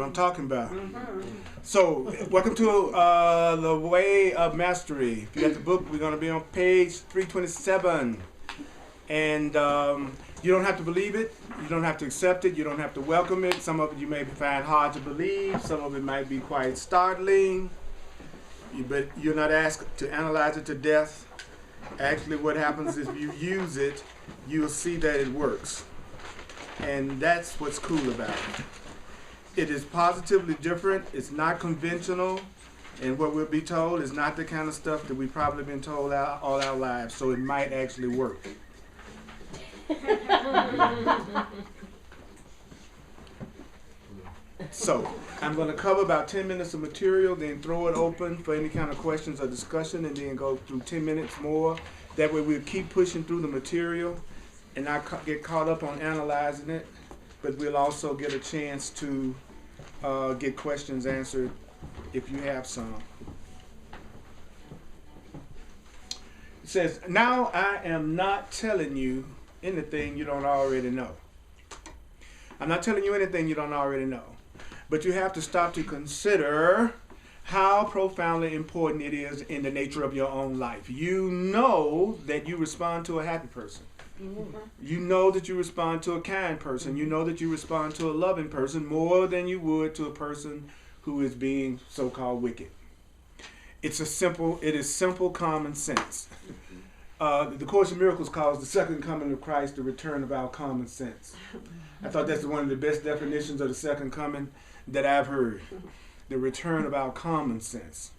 what I'm talking about. So, welcome to The Way of Mastery. If you got the book, we're going to be on page 327. And you don't have to believe it. You don't have to accept it. You don't have to welcome it. Some of it you may find hard to believe. Some of it might be quite startling. But you're not asked to analyze it to death. Actually, what happens is if you use it, you'll see that it works. And that's what's cool about it. It is positively different. It's not conventional. And what we'll be told is not the kind of stuff that we've probably been told all our lives. So it might actually work. So I'm going to cover about 10 minutes of material, then throw it open for any kind of questions or discussion, and then go through 10 minutes more. That way we'll keep pushing through the material and not get caught up on analyzing it, but we'll also get a chance to get questions answered if you have some. It says, now I am not telling you anything you don't already know. I'm not telling you anything you don't already know. But you have to stop to consider how profoundly important it is in the nature of your own life. You know that you respond to a happy person. You know that you respond to a kind person. You know that you respond to a loving person more than you would to a person who is being so-called wicked. It is simple common sense. The Course in Miracles calls the second coming of Christ the return of our common sense. I thought that's one of the best definitions of the second coming that I've heard. The return of our common sense.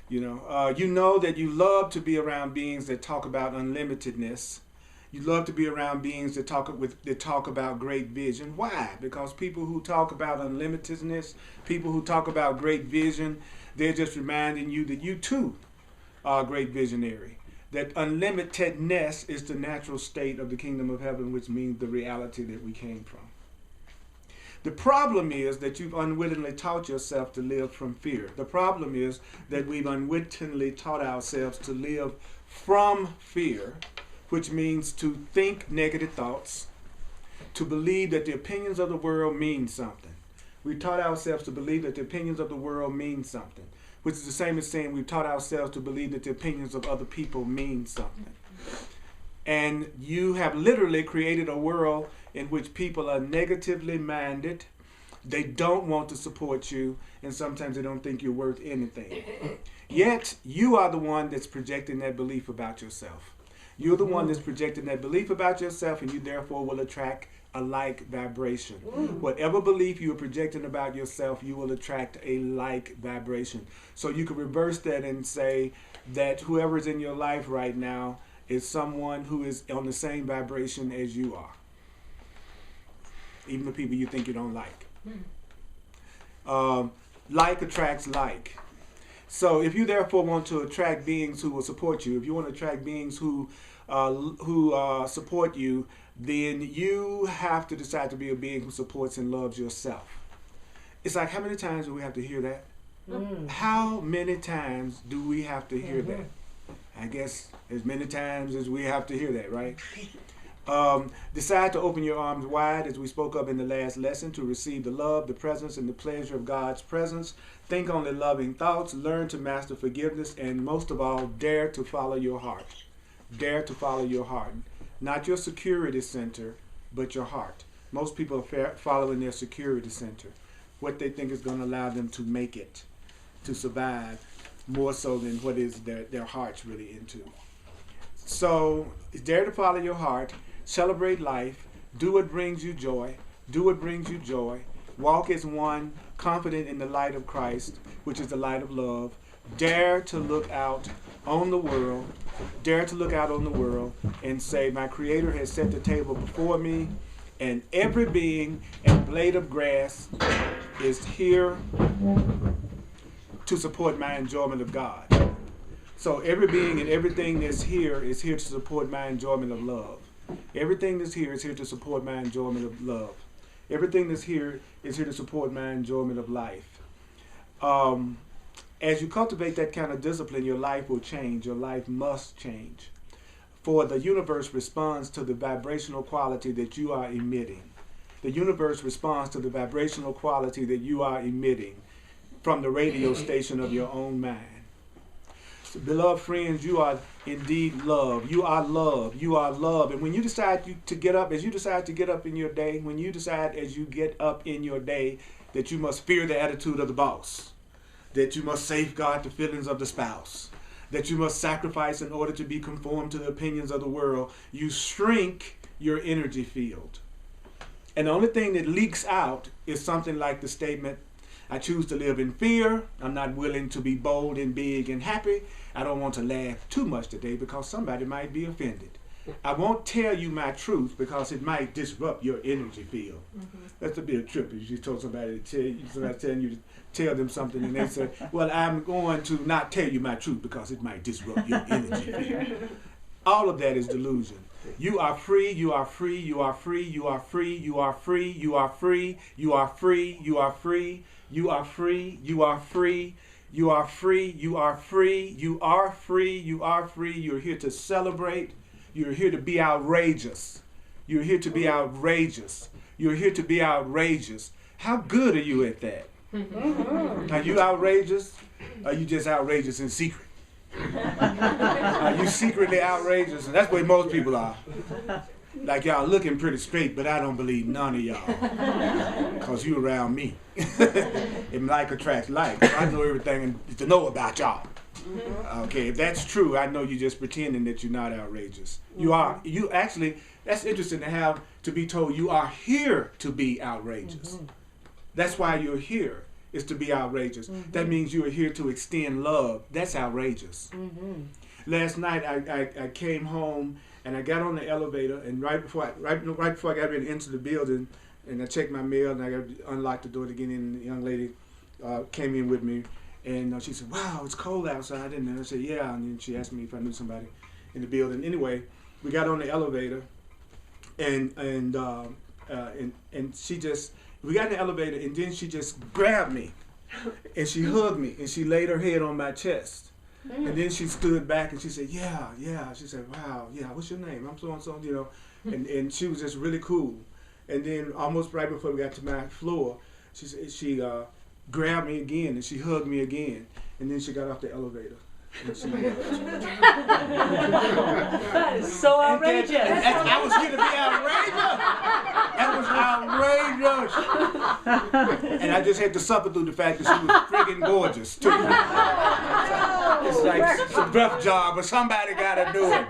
You know that you love to be around beings that talk about unlimitedness. You love to be around beings that talk about great vision. Why? Because people who talk about unlimitedness, people who talk about great vision, they're just reminding you that you too are a great visionary. That unlimitedness is the natural state of the kingdom of heaven, which means the reality that we came from. The problem is that you've unwittingly taught yourself to live from fear. The problem is that we've unwittingly taught ourselves to live from fear, which means to think negative thoughts, to believe that the opinions of the world mean something. We taught ourselves to believe that the opinions of the world mean something, which is the same as saying we've taught ourselves to believe that the opinions of other people mean something. And you have literally created a world in which people are negatively minded. They don't want to support you, and sometimes they don't think you're worth anything. Yet, you are the one that's projecting that belief about yourself. You're the one that's projecting that belief about yourself, and you therefore will attract a like vibration. Whatever belief you are projecting about yourself, you will attract a like vibration. So you can reverse that and say that whoever is in your life right now is someone who is on the same vibration as you are. Even the people you think you don't like. Like attracts like. So if you therefore want to attract beings who will support you, if you want to attract beings who support you, then you have to decide to be a being who supports and loves yourself. It's like, how many times do we have to hear that? How many times do we have to hear that? I guess as many times as we have to hear that, right? Decide to open your arms wide, as we spoke of in the last lesson, to receive the love, the presence, and the pleasure of God's presence. Think only loving thoughts, learn to master forgiveness, and most of all, dare to follow your heart. Dare to follow your heart. Not your security center, but your heart. Most people are following their security center, what they think is going to allow them to make it, to survive, more so than what is their heart's really into. So, dare to follow your heart, celebrate life, do what brings you joy, do what brings you joy, walk as one, confident in the light of Christ, which is the light of love. Dare to look out on the world, and say, my Creator has set the table before me, and every being and blade of grass is here to support my enjoyment of God. So every being and everything that's here is here to support my enjoyment of love. Everything that's here is here to support my enjoyment of love. Everything that's here is here to support my enjoyment of life. As you cultivate that kind of discipline, your life will change. Your life must change. For the universe responds to the vibrational quality that you are emitting. The universe responds to the vibrational quality that you are emitting from the radio station of your own mind. So, beloved friends, you are indeed love. You are love. You are love. And when you decide to get up, as you decide to get up in your day, when you decide as you get up in your day that you must fear the attitude of the boss, that you must safeguard the feelings of the spouse, that you must sacrifice in order to be conformed to the opinions of the world, you shrink your energy field. And the only thing that leaks out is something like the statement, I choose to live in fear. I'm not willing to be bold and big and happy. I don't want to laugh too much today because somebody might be offended. I won't tell you my truth because it might disrupt your energy field. That's a bit trippy. You told somebody to tell you, somebody telling you to tell them something and they say, well, I'm going to not tell you my truth because it might disrupt your energy field. All of that is delusion. You are free, you are free, you are free, you are free, you are free, you are free, you are free, you are free, you are free, you are free, you are free, you are free, you are free, you are free. You're here to celebrate. You're here to be outrageous. You're here to be outrageous. You're here to be outrageous. How good are you at that? Are you outrageous? Or are you just outrageous in secret? Are you secretly outrageous? And that's where most people are. Like y'all looking pretty straight, but I don't believe none of y'all. Because you around me. And like attracts like. I know everything to know about y'all. Okay, if that's true, I know you're just pretending that you're not outrageous. You are. You actually, that's interesting to be told you are here to be outrageous. That's why you're here, is to be outrageous. That means you are here to extend love. That's outrageous. Last night I came home and I got on the elevator, and right before I got ready into the building, and I checked my mail and I unlocked the door to get in, and the young lady came in with me, and she said, "Wow, it's cold outside." And I said, "Yeah," and then she asked me if I knew somebody in the building. Anyway, we got on the elevator, and she just, we got in the elevator, and then she just grabbed me, and she hugged me, and she laid her head on my chest. And then she stood back and she said, yeah. She said, "Wow, yeah, what's your name? I'm so-and-so," you know. And she was just really cool. And then almost right before we got to my floor, she grabbed me again and she hugged me again. And then she got off the elevator. And she, that is so outrageous. I was here to be outrageous. That was outrageous. And I just had to suffer through the fact that she was friggin' gorgeous too. It's like it's a rough job, but somebody got to do it.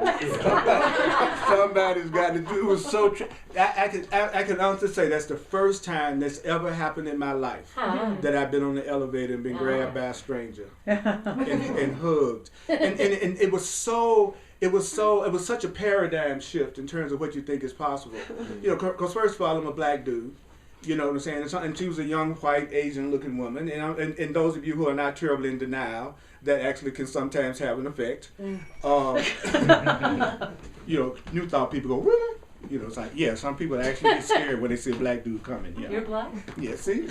Somebody's got to do it. It was so. I can honestly say that's the first time that's ever happened in my life that I've been on the elevator and been grabbed by a stranger and hugged. And it was such a paradigm shift in terms of what you think is possible. You know, because first of all, I'm a black dude. You know what I'm saying? And she was a young, white, Asian-looking woman. And those of you who are not terribly in denial, that actually can sometimes have an effect. You know, New Thought people go, "Really?" You know, it's like, yeah, some people actually get scared when they see a black dude coming. Yeah. You're black? Yeah, see?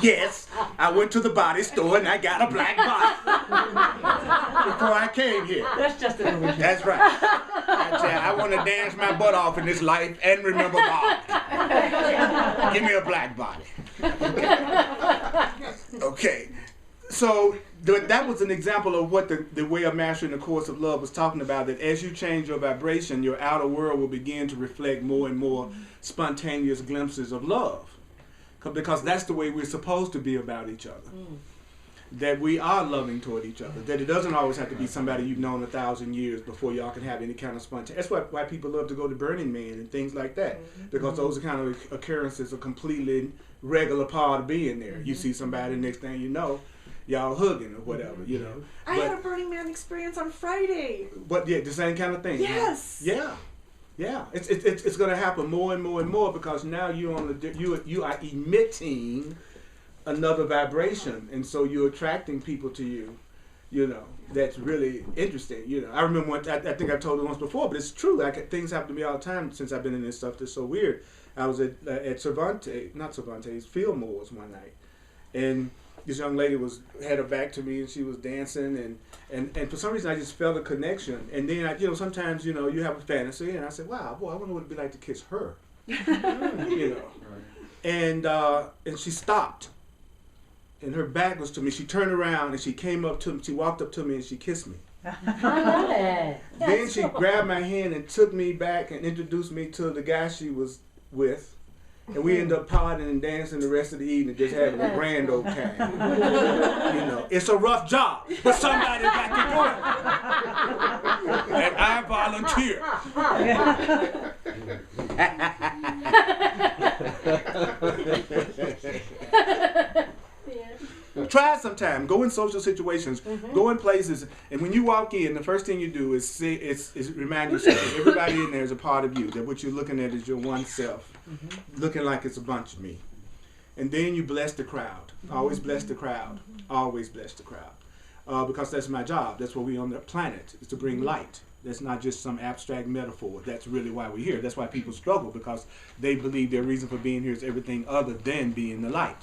Yes, I went to the body store and I got a black body before I came here. That's just an illusion. That's right. I want to dance my butt off in this life and remember God. Give me a black body. Okay. So that was an example of what the way of mastering the course of love was talking about, that as you change your vibration, your outer world will begin to reflect more and more spontaneous glimpses of love. Because that's the way we're supposed to be about each other. That we are loving toward each other. That it doesn't always have to be somebody you've known 1,000 years before y'all can have any kind of spontaneous. That's why people love to go to Burning Man and things like that. Because those are kind of occurrences, a completely regular part of being there. You see somebody, next thing you know, y'all hugging or whatever, you know. I had a Burning Man experience on Friday. But yeah, the same kind of thing. Yes. Yeah. Yeah. It's going to happen more and more and more because now you are emitting another vibration, and so you're attracting people to you. You know, that's really interesting. You know, I remember I think I told it once before, but it's true. Things happen to me all the time since I've been in this stuff. That's so weird. I was at Fillmore's one night, and this young lady had her back to me and she was dancing and for some reason I just felt a connection. And then sometimes you have a fantasy and I said, wow, boy, I wonder what it'd be like to kiss her. And she stopped. And her back was to me. She turned around and she came up to me. She walked up to me and she kissed me. I love it. Then she grabbed my hand and took me back and introduced me to the guy she was with. And we ended up partying and dancing the rest of the evening, just having a grand old time. It's a rough job, but somebody got to do it. And I volunteer. Try it sometime. Go in social situations. Go in places, and when you walk in, the first thing you do is remind yourself that everybody in there is a part of you. That what you're looking at is your one self, looking like it's a bunch of me. And then you bless the crowd. Always bless the crowd. Always bless the crowd. Because that's my job. That's what we on the planet is to bring light. That's not just some abstract metaphor. That's really why we're here. That's why people struggle, because they believe their reason for being here is everything other than being the light.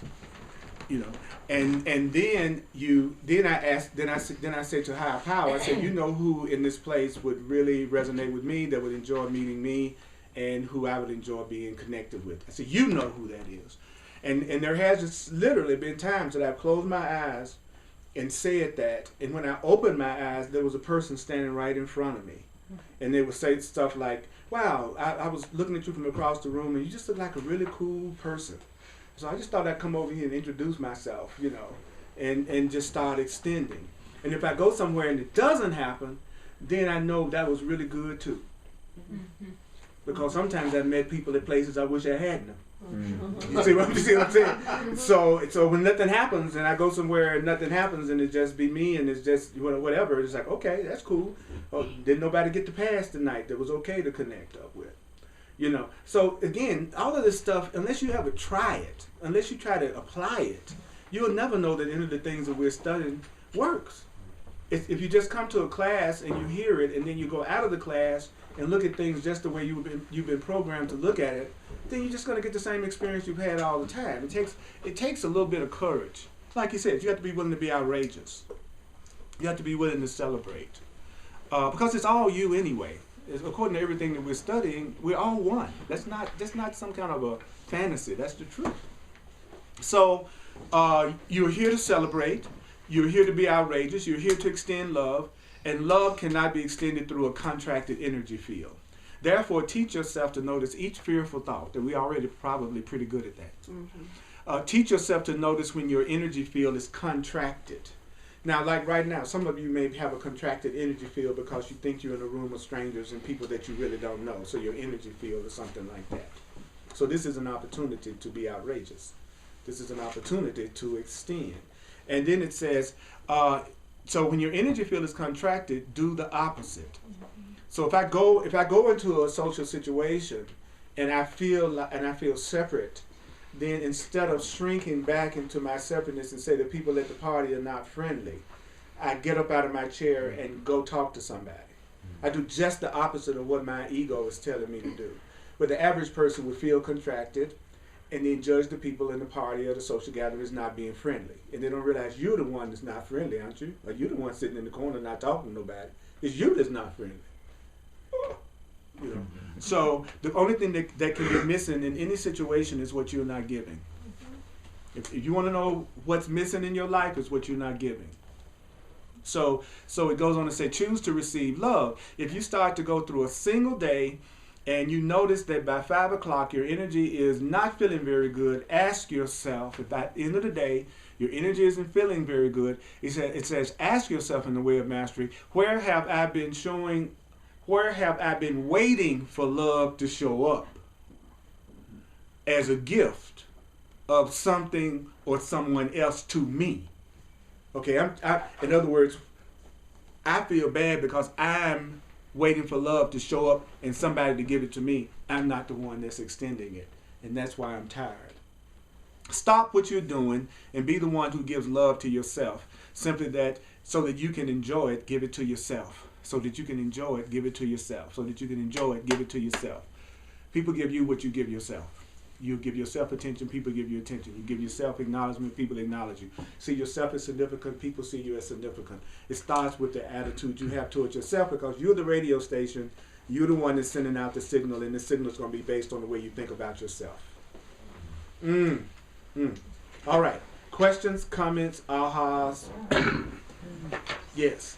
And then I said to higher power, I said, who in this place would really resonate with me, that would enjoy meeting me, and who I would enjoy being connected with. I said, you know who that is. And there has just literally been times that I've closed my eyes and said that, and when I opened my eyes, there was a person standing right in front of me. And they would say stuff like, wow, I was looking at you from across the room, and you just look like a really cool person. So I just thought I'd come over here and introduce myself, and just start extending. And if I go somewhere and it doesn't happen, then I know that was really good too. Because sometimes I've met people at places I wish I hadn't. You see what I'm saying? So when nothing happens and I go somewhere and nothing happens and it just be me and it's just whatever, it's like, okay, that's cool. Oh, didn't nobody get to pass tonight that was okay to connect up with. So again, all of this stuff, unless you ever try it, unless you try to apply it, you'll never know that any of the things that we're studying works. If you just come to a class and you hear it and then you go out of the class and look at things just the way you've been programmed to look at it, then you're just going to get the same experience you've had all the time. It takes a little bit of courage. Like you said, you have to be willing to be outrageous. You have to be willing to celebrate. Because it's all you anyway. According to everything that we're studying, we're all one. That's not some kind of a fantasy. That's the truth. So you're here to celebrate. You're here to be outrageous. You're here to extend love. And love cannot be extended through a contracted energy field. Therefore, teach yourself to notice each fearful thought. That we already probably pretty good at that. Teach yourself to notice when your energy field is contracted. Now, like right now, some of you may have a contracted energy field because you think you're in a room of strangers and people that you really don't know. So your energy field is something like that. So this is an opportunity to be outrageous. This is an opportunity to extend. And then it says, so when your energy field is contracted, do the opposite. So if I go into a social situation and I feel separate, then instead of shrinking back into my separateness and say the people at the party are not friendly, I get up out of my chair and go talk to somebody. I do just the opposite of what my ego is telling me to do. But the average person would feel contracted and then judge the people in the party or the social gathering as not being friendly. And they don't realize you're the one that's not friendly, aren't you? Or you're the one sitting in the corner not talking to nobody. It's you that's not friendly. So the only thing that can be missing in any situation is what you're not giving. If you want to know what's missing in your life, it's what you're not giving. So it goes on to say, choose to receive love. If you start to go through a single day and you notice that by 5 o'clock your energy is not feeling very good, ask yourself, if at the end of the day your energy isn't feeling very good, it says ask yourself in the way of mastery, where have I been waiting for love to show up as a gift of something or someone else to me? Okay, in other words, I feel bad because I'm waiting for love to show up and somebody to give it to me. I'm not the one that's extending it, and that's why I'm tired. Stop what you're doing and be the one who gives love to yourself. Simply that, so that you can enjoy it, give it to yourself. So that you can enjoy it, give it to yourself. So that you can enjoy it, give it to yourself. People give you what you give yourself. You give yourself attention, people give you attention. You give yourself acknowledgement, people acknowledge you. See yourself as significant, people see you as significant. It starts with the attitude you have towards yourself, because you're the radio station, you're the one that's sending out the signal, and the signal is going to be based on the way you think about yourself. All right. Questions, comments, ahas? Yes.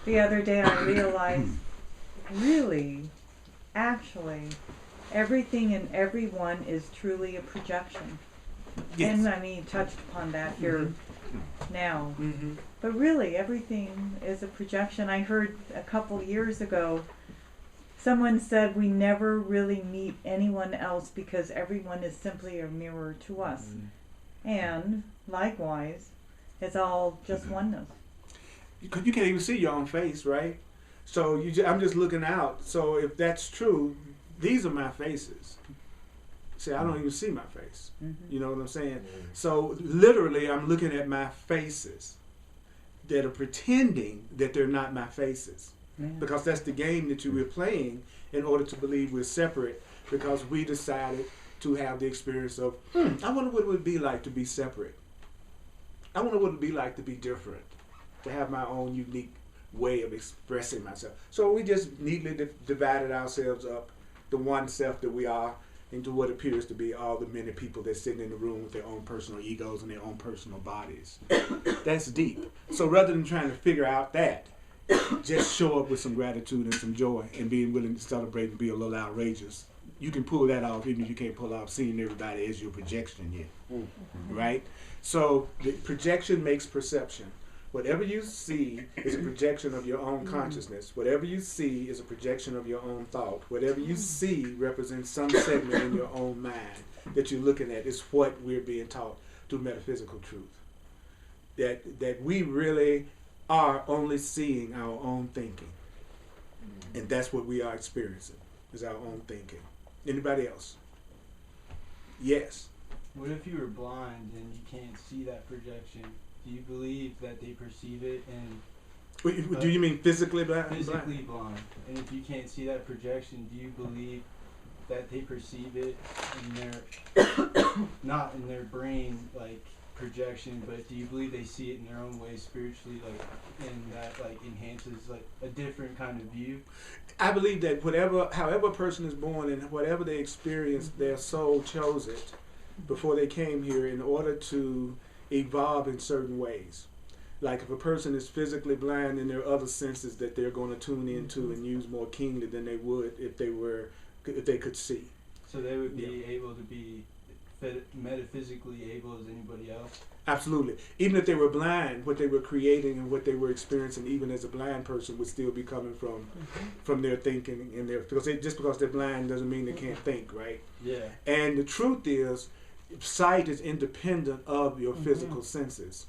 The other day I realized, really, actually, everything and everyone is truly a projection. Yes. And I mean, you touched upon that here now. But really, everything is a projection. I heard a couple years ago, someone said we never really meet anyone else because everyone is simply a mirror to us. And likewise, it's all just oneness. Because you can't even see your own face, right? So I'm just looking out. So if that's true, these are my faces. See, I don't even see my face. You know what I'm saying? So literally, I'm looking at my faces that are pretending that they're not my faces. Because that's the game that you were playing in order to believe we're separate, because we decided to have the experience of, I wonder what it would be like to be separate. I wonder what it would be like to be different, to have my own unique way of expressing myself. So we just neatly divided ourselves up, the one self that we are, into what appears to be all the many people that sit in the room with their own personal egos and their own personal bodies. That's deep. So rather than trying to figure out that, just show up with some gratitude and some joy and being willing to celebrate and be a little outrageous. You can pull that off, even if you can't pull off seeing everybody as your projection yet. Right? So the projection makes perception. Whatever you see is a projection of your own consciousness. Whatever you see is a projection of your own thought. Whatever you see represents some segment in your own mind that you're looking at. Is what we're being taught through metaphysical truth. That we really are only seeing our own thinking. And that's what we are experiencing, is our own thinking. Anybody else? Yes. What if you were blind and you can't see that projection? Do you believe that they perceive it? And do you mean physically blind? Physically blind. And if you can't see that projection, do you believe that they perceive it in their, not in their brain, like, projection, but do you believe they see it in their own way spiritually, like, and that, like, enhances, like, a different kind of view? I believe that however a person is born and whatever they experience, their soul chose it before they came here in order to evolve in certain ways. Like if a person is physically blind, then there are other senses that they're going to tune into and use more keenly than they would if they could see. So they would be able to be metaphysically able as anybody else? Absolutely. Even if they were blind, what they were creating and what they were experiencing, even as a blind person, would still be coming from their thinking and just because they're blind doesn't mean they can't think, right? Yeah. And the truth is, sight is independent of your physical senses.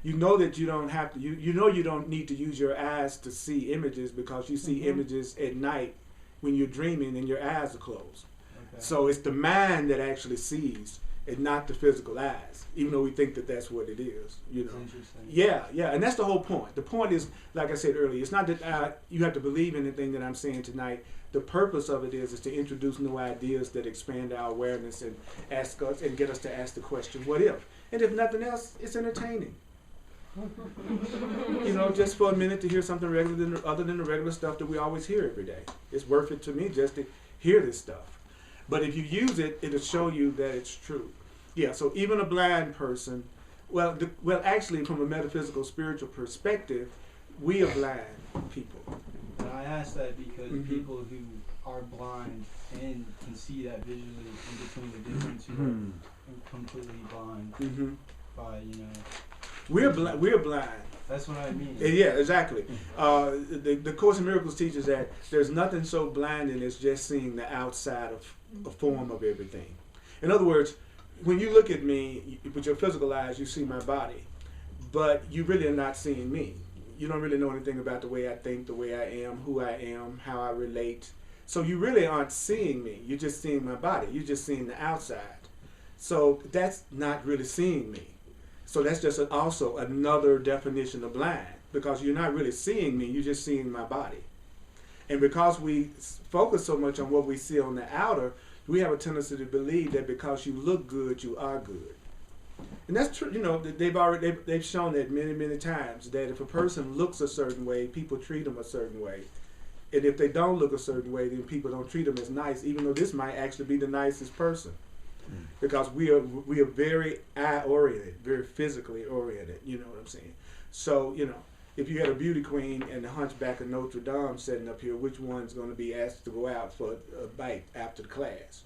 You know that you don't have to. You know you don't need to use your eyes to see images because you see images at night when you're dreaming and your eyes are closed. Okay. So it's the mind that actually sees, and not the physical eyes. Even though we think that that's what it is, you know. That's interesting. Yeah, and that's the whole point. The point is, like I said earlier, it's not that you have to believe anything that I'm saying tonight. The purpose of it is to introduce new ideas that expand our awareness and ask us and get us to ask the question, what if? And if nothing else, it's entertaining. You know, just for a minute to hear something other than the regular stuff that we always hear every day. It's worth it to me just to hear this stuff. But if you use it, it'll show you that it's true. Yeah, so even a blind person, actually from a metaphysical, spiritual perspective, we are blind people. And I ask that because people who are blind and can see that visually in between the difference who are completely blind by, We're blind. That's what I mean. Yeah, exactly. The Course in Miracles teaches that there's nothing so blinding as just seeing the outside of a form of everything. In other words, when you look at me with your physical eyes, you see my body, but you really are not seeing me. You don't really know anything about the way I think, the way I am, who I am, how I relate. So you really aren't seeing me. You're just seeing my body. You're just seeing the outside. So that's not really seeing me. So that's just also another definition of blind, because you're not really seeing me, you're just seeing my body. And because we focus so much on what we see on the outer, we have a tendency to believe that because you look good, you are good. And that's true. They've shown that many times, that if a person looks a certain way, people treat them a certain way. And if they don't look a certain way, then people don't treat them as nice, even though this might actually be the nicest person. Because we are very eye-oriented, very physically oriented, you know what I'm saying? So, if you had a beauty queen and the Hunchback of Notre Dame sitting up here, which one's going to be asked to go out for a bite after the class?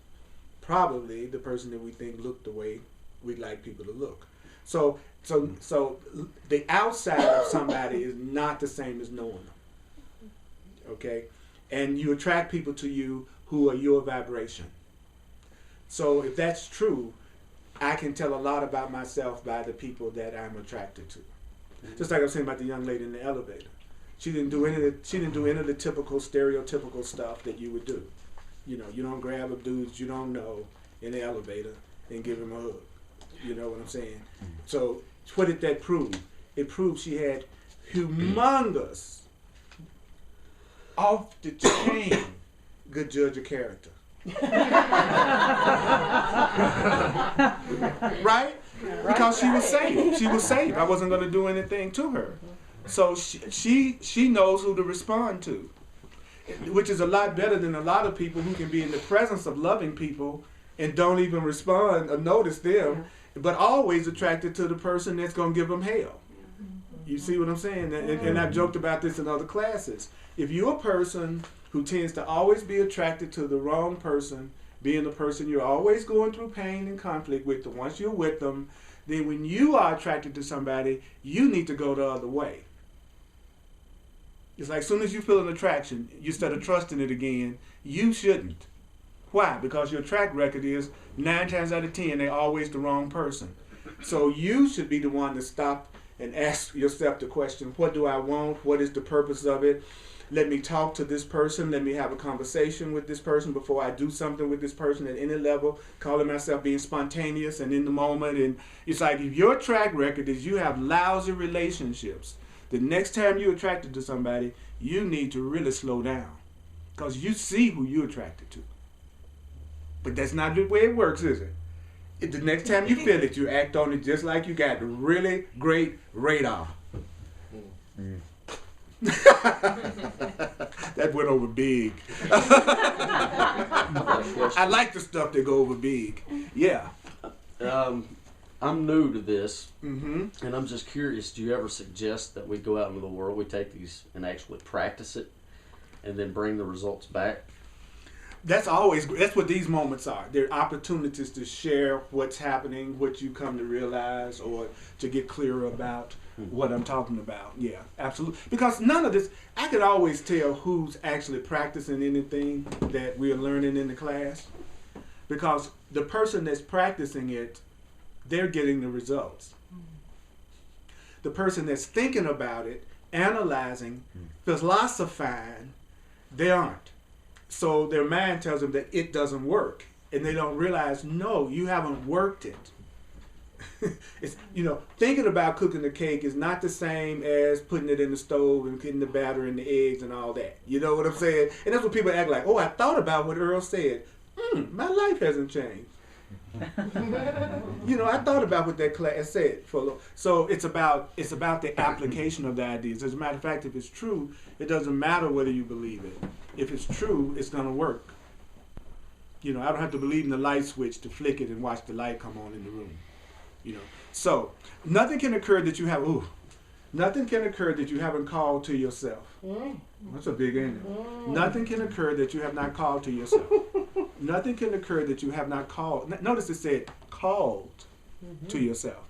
Probably the person that we think looked the way we'd like people to look. So the outside of somebody is not the same as knowing them. Okay? And you attract people to you who are your vibration. So if that's true, I can tell a lot about myself by the people that I'm attracted to. Just like I was saying about the young lady in the elevator. She didn't do any of the typical stereotypical stuff that you would do. You don't grab a dude you don't know in the elevator and give him a hug. You know what I'm saying? So what did that prove? It proved she had humongous, off the chain good judge of character. Right? Because she was safe. She was safe. I wasn't going to do anything to her. So she knows who to respond to, which is a lot better than a lot of people who can be in the presence of loving people and don't even respond or notice them, but always attracted to the person that's going to give them hell. You see what I'm saying? And I've joked about this in other classes. If you're a person who tends to always be attracted to the wrong person, being the person you're always going through pain and conflict with, once you're with them, then when you are attracted to somebody, you need to go the other way. It's like as soon as you feel an attraction, you start trusting it again, you shouldn't. Why? Because your track record is 9 times out of 10, they're always the wrong person. So you should be the one to stop and ask yourself the question, what do I want? What is the purpose of it? Let me talk to this person. Let me have a conversation with this person before I do something with this person at any level, calling myself being spontaneous and in the moment. And it's like if your track record is you have lousy relationships, the next time you're attracted to somebody, you need to really slow down because you see who you're attracted to. But that's not the way it works, is it? The next time you feel it, you act on it just like you got really great radar. That went over big. I like the stuff that go over big. Yeah. I'm new to this, Mm-hmm. and I'm just curious, do you ever suggest that we go out into the world, we take these and actually practice it, and then bring the results back? That's what these moments are. They're opportunities to share what's happening, what you come to realize, or to get clearer about what I'm talking about. Yeah, absolutely. Because none of this, I could always tell who's actually practicing anything that we're learning in the class. Because the person that's practicing it, they're getting the results. The person that's thinking about it, analyzing, philosophizing, they aren't. So their mind tells them that it doesn't work. And they don't realize, no, you haven't worked it. It's, thinking about cooking the cake is not the same as putting it in the stove and getting the batter and the eggs and all that. You know what I'm saying? And that's what people act like, oh, I thought about what Earl said. My life hasn't changed. I thought about what that class said. So it's about the application of the ideas. As a matter of fact, if it's true, it doesn't matter whether you believe it. If it's true, it's going to work. I don't have to believe in the light switch to flick it and watch the light come on in the room. So nothing can occur that you haven't called to yourself. That's a big ending. Nothing can occur that you have not called to yourself. Nothing can occur that you have not called. Notice it said called to yourself.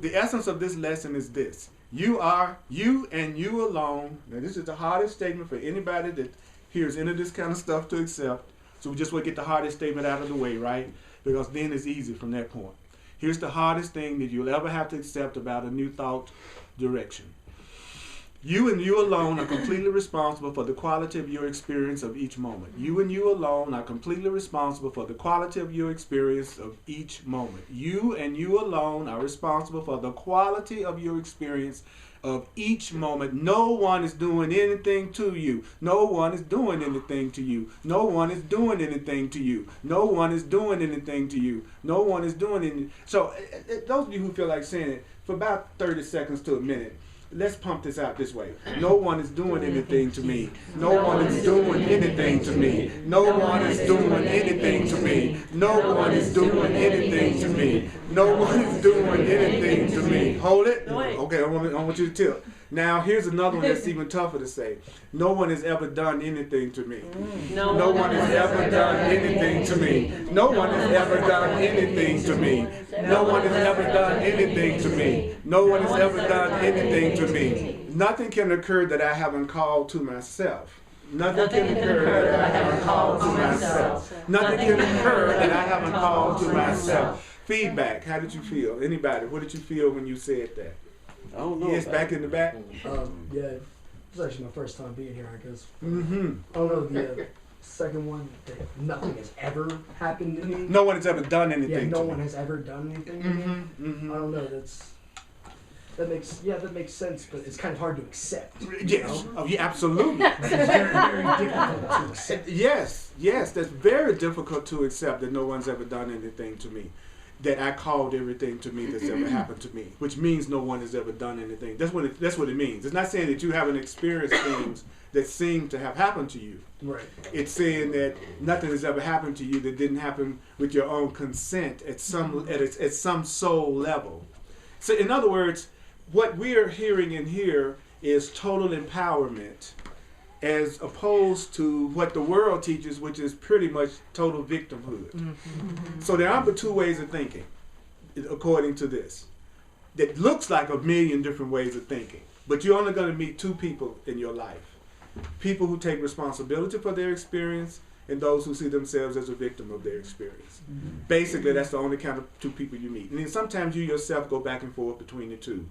The essence of this lesson is this. You are you and you alone. Now this is the hardest statement for anybody that hears any of this kind of stuff to accept. So we just want to get the hardest statement out of the way, right? Because then it's easy from that point. Here's the hardest thing that you'll ever have to accept about a new thought direction. You and you alone are completely responsible for the quality of your experience of each moment. You and you alone are completely responsible for the quality of your experience of each moment. You and you alone are responsible for the quality of your experience of each moment. No one is doing anything to you. No one is doing anything to you. No one is doing anything to you. No one is doing anything to you. No one is doing anything. So those of you who feel like saying it, for about 30 seconds to a minute, let's pump this out this way. No one is doing anything to me. No one is doing anything to me. No one is doing anything to me. No one is doing anything to me. No one is doing anything to me. Hold it. Okay, I want you to tilt. Now here's another one that's even tougher to say. No one has ever done anything to me. No one has ever done anything to me. No one has ever done anything to me. No one has ever done anything to me. No one has ever done anything to me. Nothing can occur that I haven't called to myself. Nothing can occur that I haven't called to myself. Nothing can occur that I haven't called to myself. Feedback. How did you feel? Anybody? What did you feel when you said that? I don't know. Yes, back in the back. Yeah, it was actually my first time being here, I guess. Mm-hmm. I don't know the second one. That nothing has ever happened to me. No one has ever done anything. Yeah, no to one me. has ever done anything to me. Mm-hmm. I don't know. That makes sense, but it's kind of hard to accept. Yes. Oh, yeah, absolutely. It's very, very difficult to accept. Yes, that's very difficult to accept that no one's ever done anything to me. That I called everything to me that's ever happened to me, which means no one has ever done anything. That's what it means. It's not saying that you haven't experienced things that seem to have happened to you. Right. It's saying that nothing has ever happened to you that didn't happen with your own consent at some soul level. So in other words, what we are hearing in here is total empowerment, as opposed to what the world teaches, which is pretty much total victimhood. Mm-hmm. So there are but two ways of thinking, according to this. That looks like a million different ways of thinking, but you're only going to meet two people in your life. People who take responsibility for their experience and those who see themselves as a victim of their experience. Mm-hmm. Basically, that's the only kind of two people you meet. And then sometimes you yourself go back and forth between the two,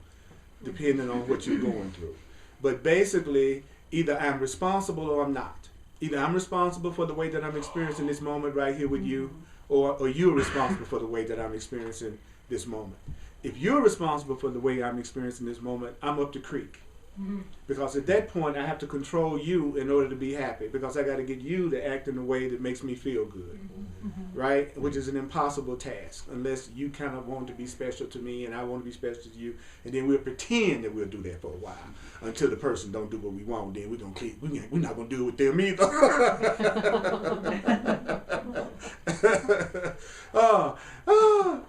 depending on what you're going through. But basically, either I'm responsible or I'm not. Either I'm responsible for the way that I'm experiencing this moment right here with you, or you're responsible for the way that I'm experiencing this moment. If you're responsible for the way I'm experiencing this moment, I'm up the creek. Mm-hmm. Because at that point, I have to control you in order to be happy, because I got to get you to act in a way that makes me feel good, mm-hmm. right? Which is an impossible task, unless you kind of want to be special to me and I want to be special to you, and then we'll pretend that we'll do that for a while until the person don't do what we want. Then we're not gonna do it with them either.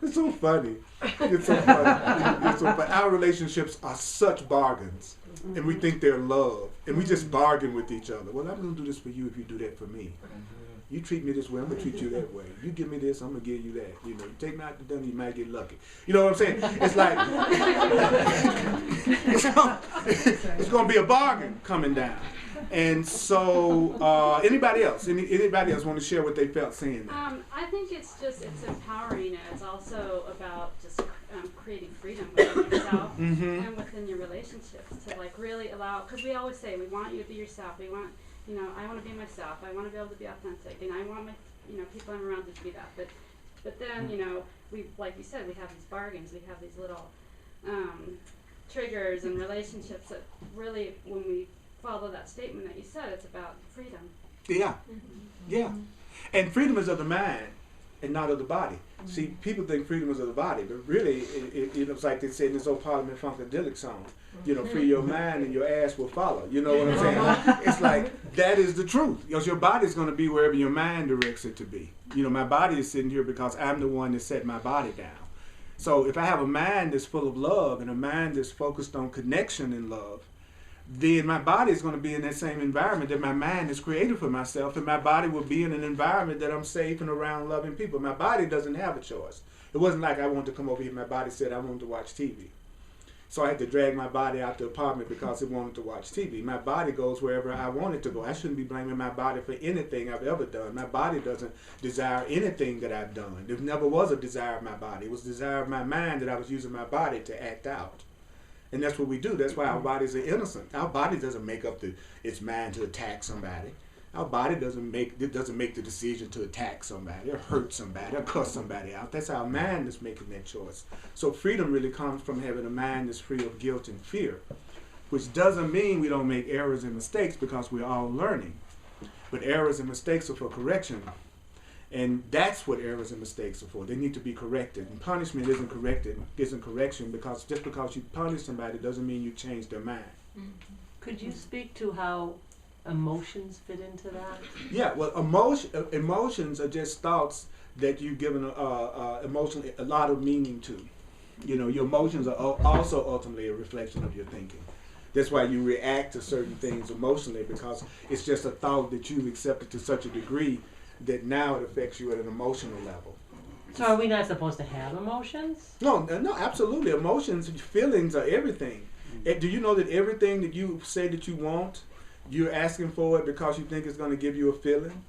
It's so funny. It's so funny. It's so funny. Our relationships are such bargains. And we think they're love. And we just bargain with each other. Well, I'm going to do this for you if you do that for me. You treat me this way, I'm going to treat you that way. You give me this, I'm going to give you that. You know, you take me out to dinner, you might get lucky. You know what I'm saying? It's like, it's going to be a bargain coming down. And so, anybody else want to share what they felt saying that? I think it's empowering, and it's also about just creating freedom within yourself Mm-hmm. and within your relationships to like really allow, because we always say we want you to be yourself, we want, I want to be myself, I want to be able to be authentic, and I want my, people I'm around to be that, but then, we, like you said, we have these bargains, we have these little triggers and relationships that really, when we follow that statement that you said, it's about freedom. Yeah. Yeah. And freedom is of the mind and not of the body. Mm-hmm. See, people think freedom is of the body, but really, it's like they said in this old Parliament Funkadelic song, free your mind and your ass will follow. You know what I'm saying? It's like, that is the truth. Because your body's going to be wherever your mind directs it to be. My body is sitting here because I'm the one that set my body down. So if I have a mind that's full of love and a mind that's focused on connection and love, then my body is going to be in that same environment that my mind is created for myself, and my body will be in an environment that I'm safe and around loving people. My body doesn't have a choice. It wasn't like I wanted to come over here. My body said I wanted to watch TV. So I had to drag my body out the apartment because it wanted to watch TV. My body goes wherever I want it to go. I shouldn't be blaming my body for anything I've ever done. My body doesn't desire anything that I've done. There never was a desire of my body. It was a desire of my mind that I was using my body to act out. And that's what we do. That's why our bodies are innocent. Our body doesn't make up its mind to attack somebody. Our body doesn't make the decision to attack somebody or hurt somebody or cuss somebody out. That's our mind that's making that choice. So freedom really comes from having a mind that's free of guilt and fear. which doesn't mean we don't make errors and mistakes because we're all learning. But errors and mistakes are for correction. And that's what errors and mistakes are for. They need to be corrected. And punishment isn't correction, because just because you punish somebody doesn't mean you change their mind. Could you speak to how emotions fit into that? Yeah, well, emotions are just thoughts that you've given emotionally a lot of meaning to. You know, your emotions are also ultimately a reflection of your thinking. That's why you react to certain things emotionally, because it's just a thought that you've accepted to such a degree that now it affects you at an emotional level. So are we not supposed to have emotions? No, absolutely. Emotions, feelings are everything. Do you know that everything that you say that you want, you're asking for it because you think it's going to give you a feeling?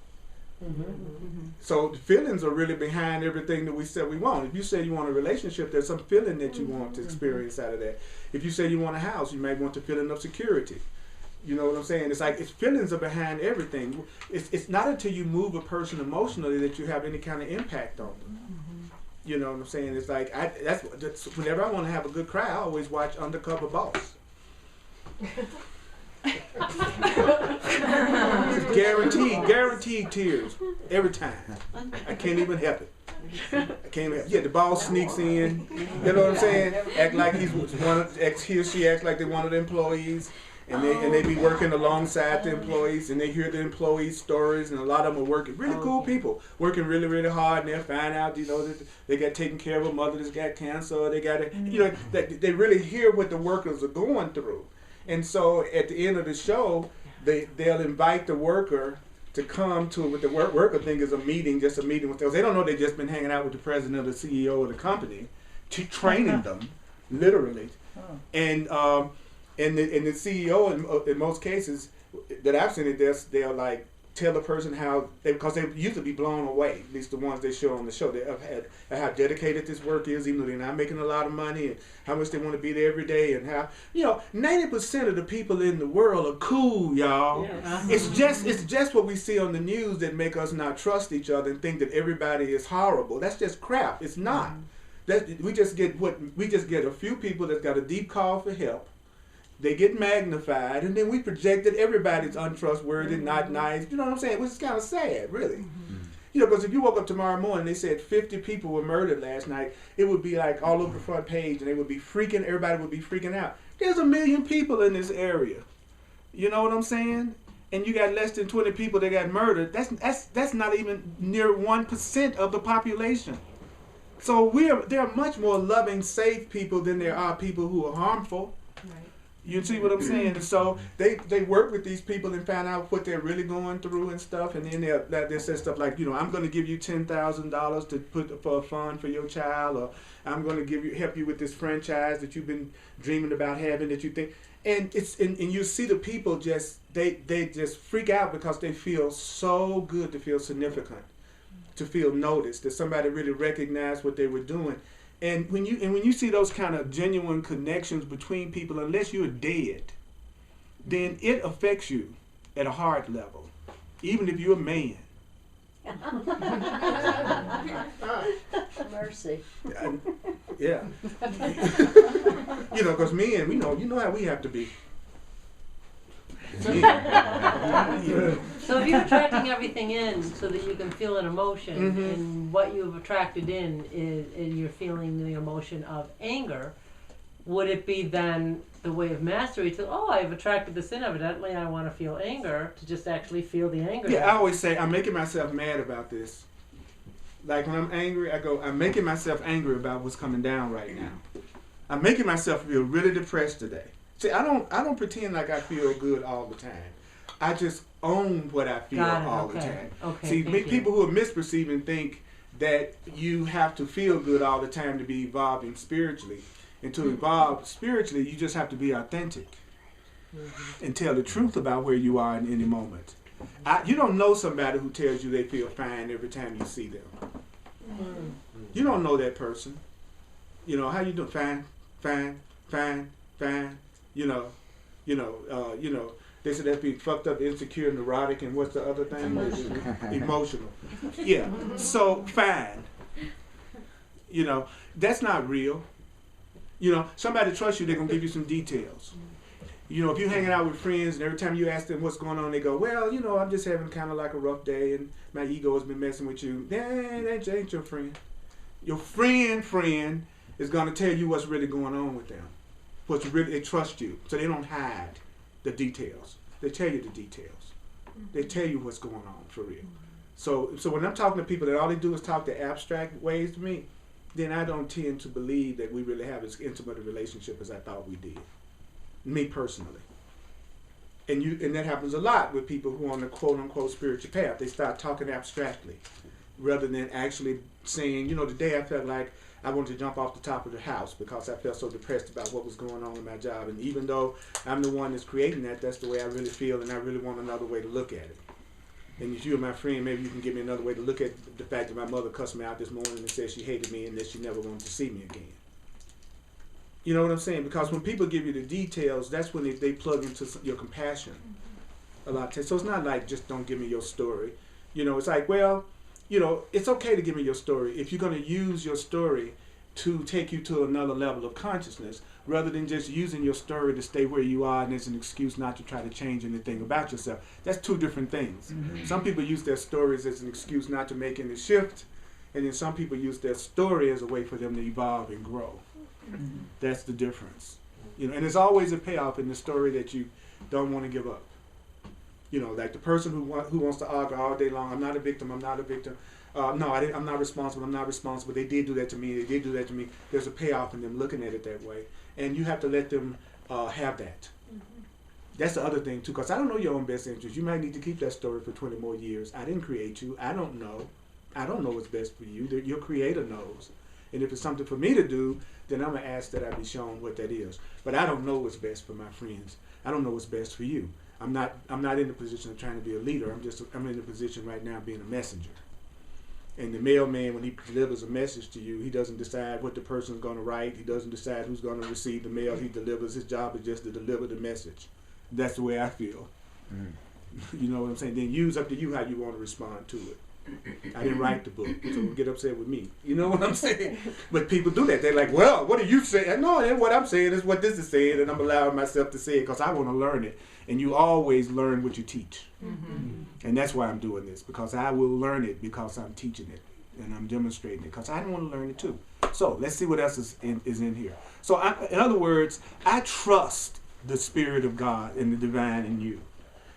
So the feelings are really behind everything that we said we want. If you say you want a relationship, there's some feeling that you want to experience out of that. If you say you want a house, you might want the feeling of security. You know what I'm saying? It's like feelings are behind everything. It's not until you move a person emotionally that you have any kind of impact on them. You know what I'm saying? It's like that's whenever I want to have a good cry, I always watch Undercover Boss. Guaranteed tears every time. I can't even help it. Yeah, the boss sneaks in. You know what I'm saying? Act like he or she acts like they're one of the employees, and they be working alongside the employees, and they hear the employees' stories, and a lot of them are working really cool people, working really, really hard, and they find out, you know, that they got taken care of a mother that's got cancer, or they got it, you know, they really hear what the workers are going through. And so at the end of the show, they'll invite the worker to come to what the worker think is a meeting, just a meeting with them. They don't know they've just been hanging out with the president or the CEO of the company, training them, literally. And the CEO in most cases that I've seen it, they'll like tell the person how because they usually be blown away. At least the ones they show on the show, they have had how dedicated this work is, even though they're not making a lot of money, and how much they want to be there every day, and how 90% of the people in the world are cool, y'all. Yes. It's just what we see on the news that make us not trust each other and think that everybody is horrible. That's just crap. It's not. We just get a few people that's got a deep call for help. They get magnified, and then we project that everybody's untrustworthy, not nice. You know what I'm saying? Which is kind of sad, really. You know, because if you woke up tomorrow morning and they said 50 people were murdered last night, it would be like all over the front page, and everybody would be freaking out. There's 1 million people in this area. You know what I'm saying? And you got less than 20 people that got murdered. That's not even near 1% of the population. So there are much more loving, safe people than there are people who are harmful. You see what I'm saying? And so they work with these people and find out what they're really going through and stuff. And then they say stuff like, I'm going to give you $10,000 to put for a fund for your child, or I'm going to help you with this franchise that you've been dreaming about having that you think. And and you see the people they just freak out because they feel so good to feel significant, to feel noticed, that somebody really recognized what they were doing. And when you see those kind of genuine connections between people, unless you're dead, then it affects you at a heart level, even if you're a man. Mercy. Yeah. Because men, you know how we have to be. So if you're attracting everything in so that you can feel an emotion, and what you've attracted in is you're feeling the emotion of anger, would it be then the way of mastery to, I've attracted this in, evidently I want to feel anger, to just actually feel the anger? Yeah, I always say I'm making myself mad about this. Like when I'm angry, I go, I'm making myself angry about what's coming down right now. I'm making myself feel really depressed today. See, I don't pretend like I feel good all the time. I just own what I feel all the time. Okay, see, people who are misperceiving think that you have to feel good all the time to be evolving spiritually. And to evolve spiritually, you just have to be authentic and tell the truth about where you are in any moment. You don't know somebody who tells you they feel fine every time you see them. You don't know that person. How you doing? Fine. They said that's being fucked up, insecure, neurotic, and what's the other thing? Emotional. Yeah. So fine. That's not real. Somebody trusts you, they're gonna give you some details. You know, if you're hanging out with friends and every time you ask them what's going on, they go, well, you know, I'm just having kind of like a rough day and my ego has been messing with you. That ain't your friend. Your friend is going to tell you what's really going on with them. They trust you, so they don't hide the details. They tell you the details. They tell you what's going on for real. So when I'm talking to people that all they do is talk the abstract ways to me, then I don't tend to believe that we really have as intimate a relationship as I thought we did. Me personally. And that happens a lot with people who are on the quote unquote spiritual path. They start talking abstractly rather than actually saying, you know, today I felt like I wanted to jump off the top of the house because I felt so depressed about what was going on in my job. And even though I'm the one that's creating that, that's the way I really feel, and I really want another way to look at it. And if you're my friend, maybe you can give me another way to look at the fact that my mother cussed me out this morning and said she hated me and that she never wanted to see me again. You know what I'm saying? Because when people give you the details, that's when they plug into your compassion a lot. So it's not like just don't give me your story. You know, it's like, well, you know, it's okay to give me your story if you're going to use your story to take you to another level of consciousness rather than just using your story to stay where you are and as an excuse not to try to change anything about yourself. That's two different things. Mm-hmm. Some people use their stories as an excuse not to make any shift, and then some people use their story as a way for them to evolve and grow. Mm-hmm. That's the difference. You know, and there's always a payoff in the story that you don't want to give up. You know, like the person who wants to argue all day long, I'm not a victim, I'm not a victim. I'm not responsible, I'm not responsible. They did do that to me, they did do that to me. There's a payoff in them looking at it that way. And you have to let them have that. Mm-hmm. That's the other thing, too, because I don't know your own best interest. You might need to keep that story for 20 more years. I didn't create you. I don't know. I don't know what's best for you. Your creator knows. And if it's something for me to do, then I'm going to ask that I be shown what that is. But I don't know what's best for my friends. I don't know what's best for you. I'm not in the position of trying to be a leader. I'm in the position right now of being a messenger. And the mailman, when he delivers a message to you, he doesn't decide what the person's going to write. He doesn't decide who's going to receive the mail he delivers. His job is just to deliver the message. That's the way I feel. Mm. You know what I'm saying? Then it's up to you how you want to respond to it. I didn't write the book, so don't get upset with me. You know what I'm saying? But people do that. They're like, well, what are you saying? No, what I'm saying is what this is saying, and I'm allowing myself to say it because I want to learn it. And you always learn what you teach. Mm-hmm. And that's why I'm doing this, because I will learn it because I'm teaching it and I'm demonstrating it because I want to learn it too. So let's see what else is in here. So in other words, I trust the Spirit of God and the divine in you.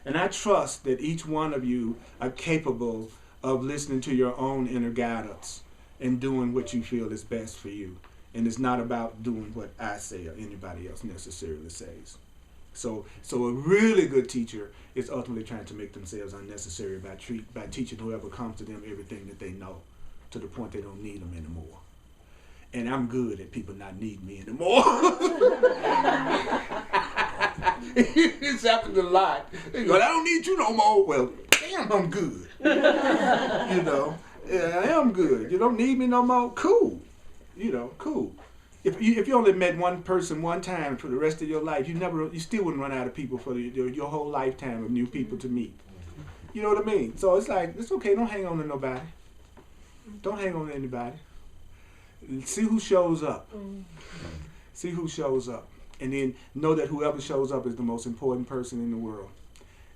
And I trust that each one of you are capable of listening to your own inner guidance and doing what you feel is best for you. And it's not about doing what I say or anybody else necessarily says. So a really good teacher is ultimately trying to make themselves unnecessary by teaching whoever comes to them everything that they know to the point they don't need them anymore. And I'm good at people not needing me anymore. It's happened a lot. They go, I don't need you no more. Well, damn, I'm good. You know, yeah, I am good. You don't need me no more? Cool. You know, cool. If you only met one person one time for the rest of your life, you still wouldn't run out of people for your whole lifetime of new people to meet. You know what I mean? So it's like, it's okay. Don't hang on to nobody. Don't hang on to anybody. See who shows up. See who shows up. And then know that whoever shows up is the most important person in the world.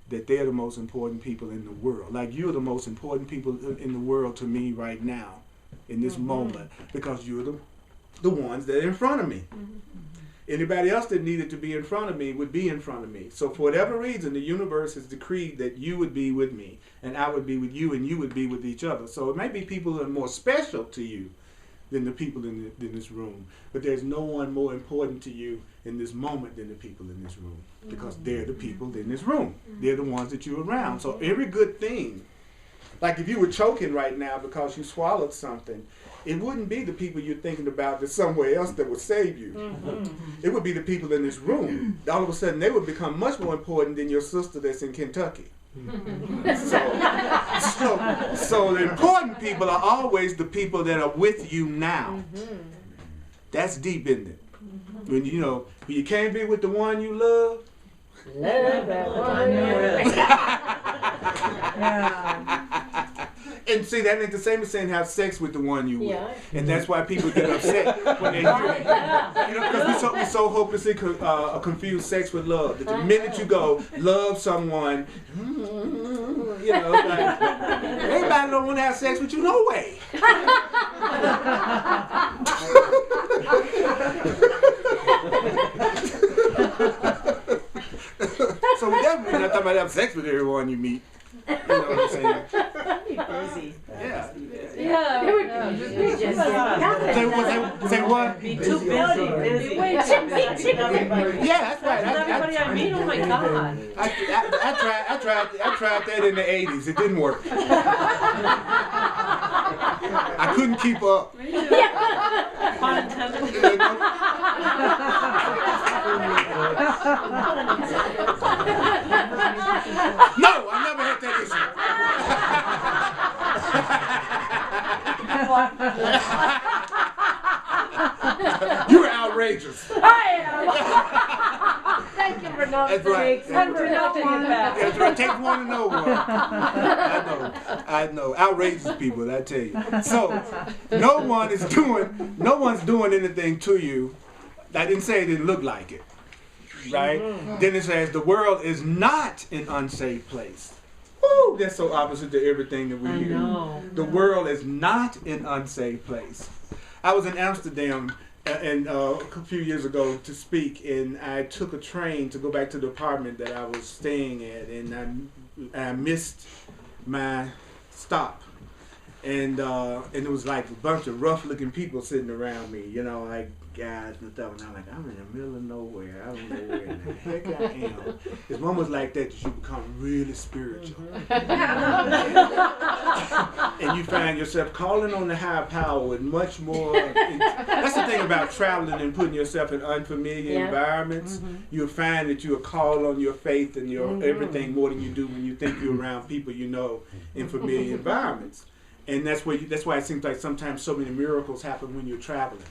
That they're the most important people in the world. Like you're the most important people in the world to me right now, in this moment, because you're the ones that are in front of me. Anybody else that needed to be in front of me would be in front of me. So for whatever reason, the universe has decreed that you would be with me, and I would be with you, and you would be with each other. So it might be people that are more special to you than the people in this room. But there's no one more important to you in this moment than the people in this room, because they're the people in this room. They're the ones that you're around. So every good thing, like if you were choking right now because you swallowed something, it wouldn't be the people you're thinking about that's somewhere else that would save you. It would be the people in this room. All of a sudden, they would become much more important than your sister that's in Kentucky. So the important people are always the people that are with you now. That's deep, isn't it? When when you can't be with the one you love, let that one Yeah. And see, that ain't the same as saying have sex with the one you with. Yeah. And that's why people get upset when they hear that. You know, because we so hopelessly confuse sex with love. That the minute you go love someone, you know, like, everybody don't want to have sex with you, no way. So we definitely not talking about having sex with everyone you meet. You know what I'm saying? Busy. Yeah. Say what? Be too busy. Be way too busy. Yeah, that's right. Everybody I meet, oh my God. I tried that in the 80s. It didn't work. I couldn't keep up. Pun intended. No, I never had that issue. You're outrageous. I am. Thank you for nothing. That's right. And for nothing back. That's right. Take one to know one. I know. Outrageous people, I tell you. So, no one's doing anything to you. I didn't say it didn't look like it. Right? Then it says the world is not an unsafe place. Woo, that's so opposite to everything that we I hear. know. The world is not an unsafe place. I was in Amsterdam a few years ago to speak, and I took a train to go back to the apartment that I was staying at, and I missed my stop. And it was like a bunch of rough-looking people sitting around me, you know, like guys and stuff. And I'm like, I'm in the middle of nowhere. I don't know where the heck I am. It's moments like that you become really spiritual. And you find yourself calling on the higher power with much more. That's the thing about traveling and putting yourself in unfamiliar environments. You'll find that you'll call on your faith and your everything more than you do when you think you're around people you know in familiar environments. And that's why it seems like sometimes so many miracles happen when you're traveling.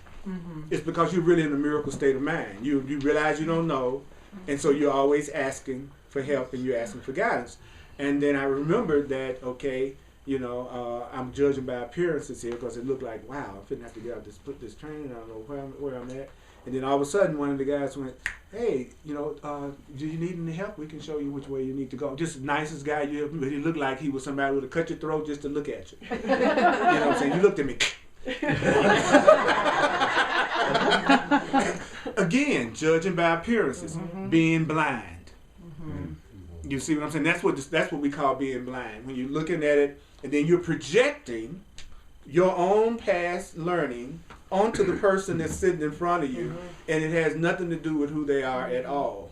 It's because you're really in a miracle state of mind. You realize you don't know, and so you're always asking for help and you're asking for guidance. And then I remembered that, okay, you know, I'm judging by appearances here because it looked like, wow, I'm finna have to get out this train. I don't know where I'm at. And then all of a sudden, one of the guys went, hey, you know, do you need any help? We can show you which way you need to go. Just the nicest guy you ever met. He looked like he was somebody who would have cut your throat just to look at you. You know what I'm saying? You looked at me. Again, judging by appearances, being blind. You see what I'm saying? That's what we call being blind. When you're looking at it and then you're projecting your own past learning onto the person that's sitting in front of you, and it has nothing to do with who they are at all.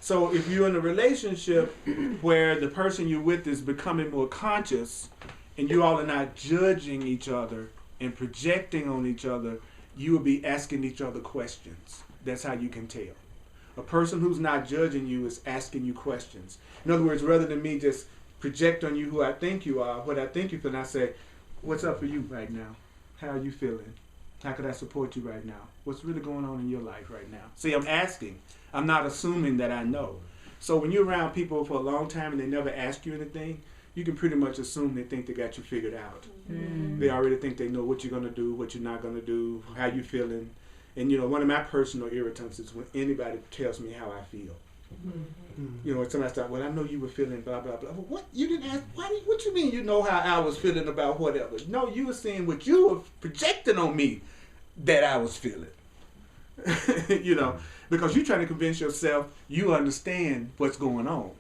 So if you're in a relationship where the person you're with is becoming more conscious and you all are not judging each other and projecting on each other, you will be asking each other questions. That's how you can tell. A person who's not judging you is asking you questions. In other words, rather than me just project on you who I think you are, what I think you feel, I say, what's up for you right now? How are you feeling? How could I support you right now? What's really going on in your life right now? See, I'm asking. I'm not assuming that I know. So when you're around people for a long time and they never ask you anything, you can pretty much assume they think they got you figured out. They already think they know what you're going to do, what you're not going to do, how you feeling. And, you know, one of my personal irritants is when anybody tells me how I feel. You know, somebody starts, well, I know you were feeling blah, blah, blah. Well, what? You didn't ask, what you mean you know how I was feeling about whatever? No, you were saying what you were projecting on me that I was feeling. You know, because you're trying to convince yourself you understand what's going on.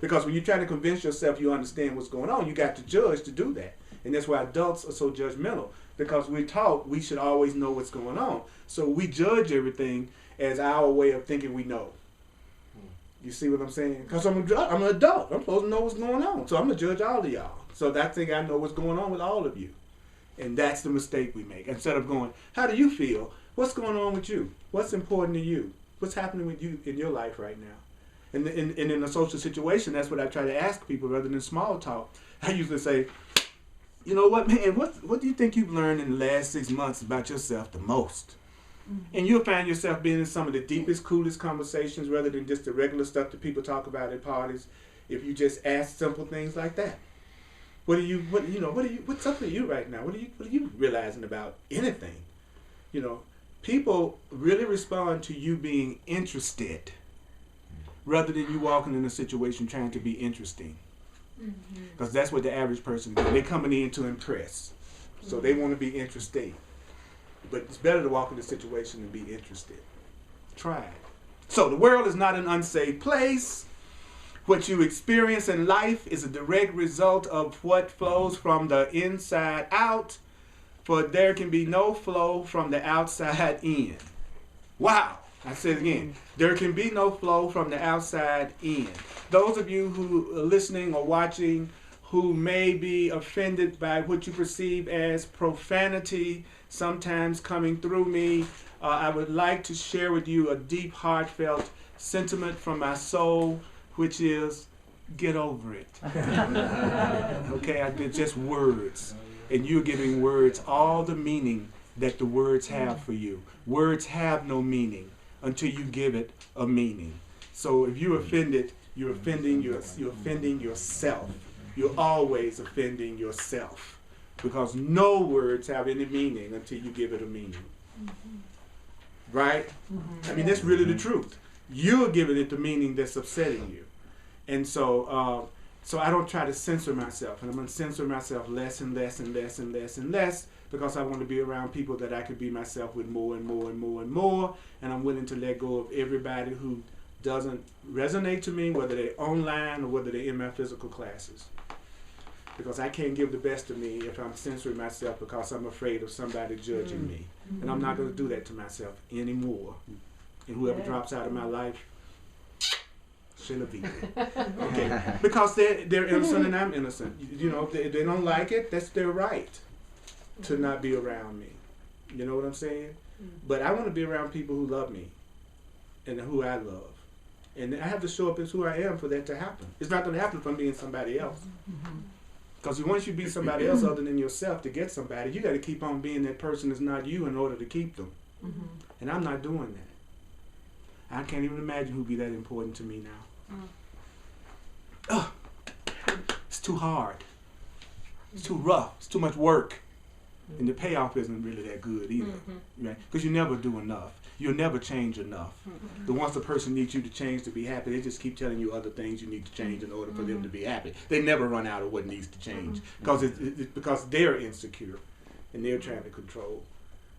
Because when you're trying to convince yourself you understand what's going on, you got to judge to do that. And that's why adults are so judgmental, because we're taught we should always know what's going on. So we judge everything as our way of thinking we know. You see what I'm saying? Because I'm an adult. I'm supposed to know what's going on. So I'm going to judge all of y'all. So I think I know what's going on with all of you. And that's the mistake we make. Instead of going, how do you feel? What's going on with you? What's important to you? What's happening with you in your life right now? And in a social situation, that's what I try to ask people rather than small talk. I usually say, you know what, man, what do you think you've learned in the last 6 months about yourself the most? And you'll find yourself being in some of the deepest, coolest conversations rather than just the regular stuff that people talk about at parties if you just ask simple things like that. What's up for you right now? What are you realizing about anything? People really respond to you being interested rather than you walking in a situation trying to be interesting. Because that's what the average person does. They're coming in to impress. So they want to be interested. But it's better to walk in the situation and be interested. Try it. So the world is not an unsafe place. What you experience in life is a direct result of what flows from the inside out, for there can be no flow from the outside in. Wow. I said it again. There can be no flow from the outside in. Those of you who are listening or watching who may be offended by what you perceive as profanity sometimes coming through me, I would like to share with you a deep, heartfelt sentiment from my soul, which is, get over it. Okay, they're just words. And you're giving words all the meaning that the words have for you. Words have no meaning until you give it a meaning. So if you're offended, you're offending yourself. You're always offending yourself. Because no words have any meaning until you give it a meaning. Right? I mean, that's really the truth. You're giving it the meaning that's upsetting you. And so I don't try to censor myself. And I'm going to censor myself less and less and less and less and less because I want to be around people that I could be myself with more and more and more and more. And I'm willing to let go of everybody who doesn't resonate to me, whether they're online or whether they're in my physical classes. Because I can't give the best of me if I'm censoring myself because I'm afraid of somebody judging me. And I'm not going to do that to myself anymore. And whoever drops out of my life, okay, because they're innocent and I'm innocent. If they don't like it, that's their right to not be around me. You know what I'm saying? But I want to be around people who love me and who I love. And I have to show up as who I am for that to happen. It's not going to happen from being somebody else. Because once you be somebody else other than yourself to get somebody, you got to keep on being that person that's not you in order to keep them. And I'm not doing that. I can't even imagine who'd be that important to me now. It's too hard. It's too rough. It's too much work. And the payoff isn't really that good either. Right? Because you never do enough. You'll never change enough. But once a person needs you to change to be happy, they just keep telling you other things you need to change in order for them to be happy. They never run out of what needs to change. Because they're insecure and they're trying to control.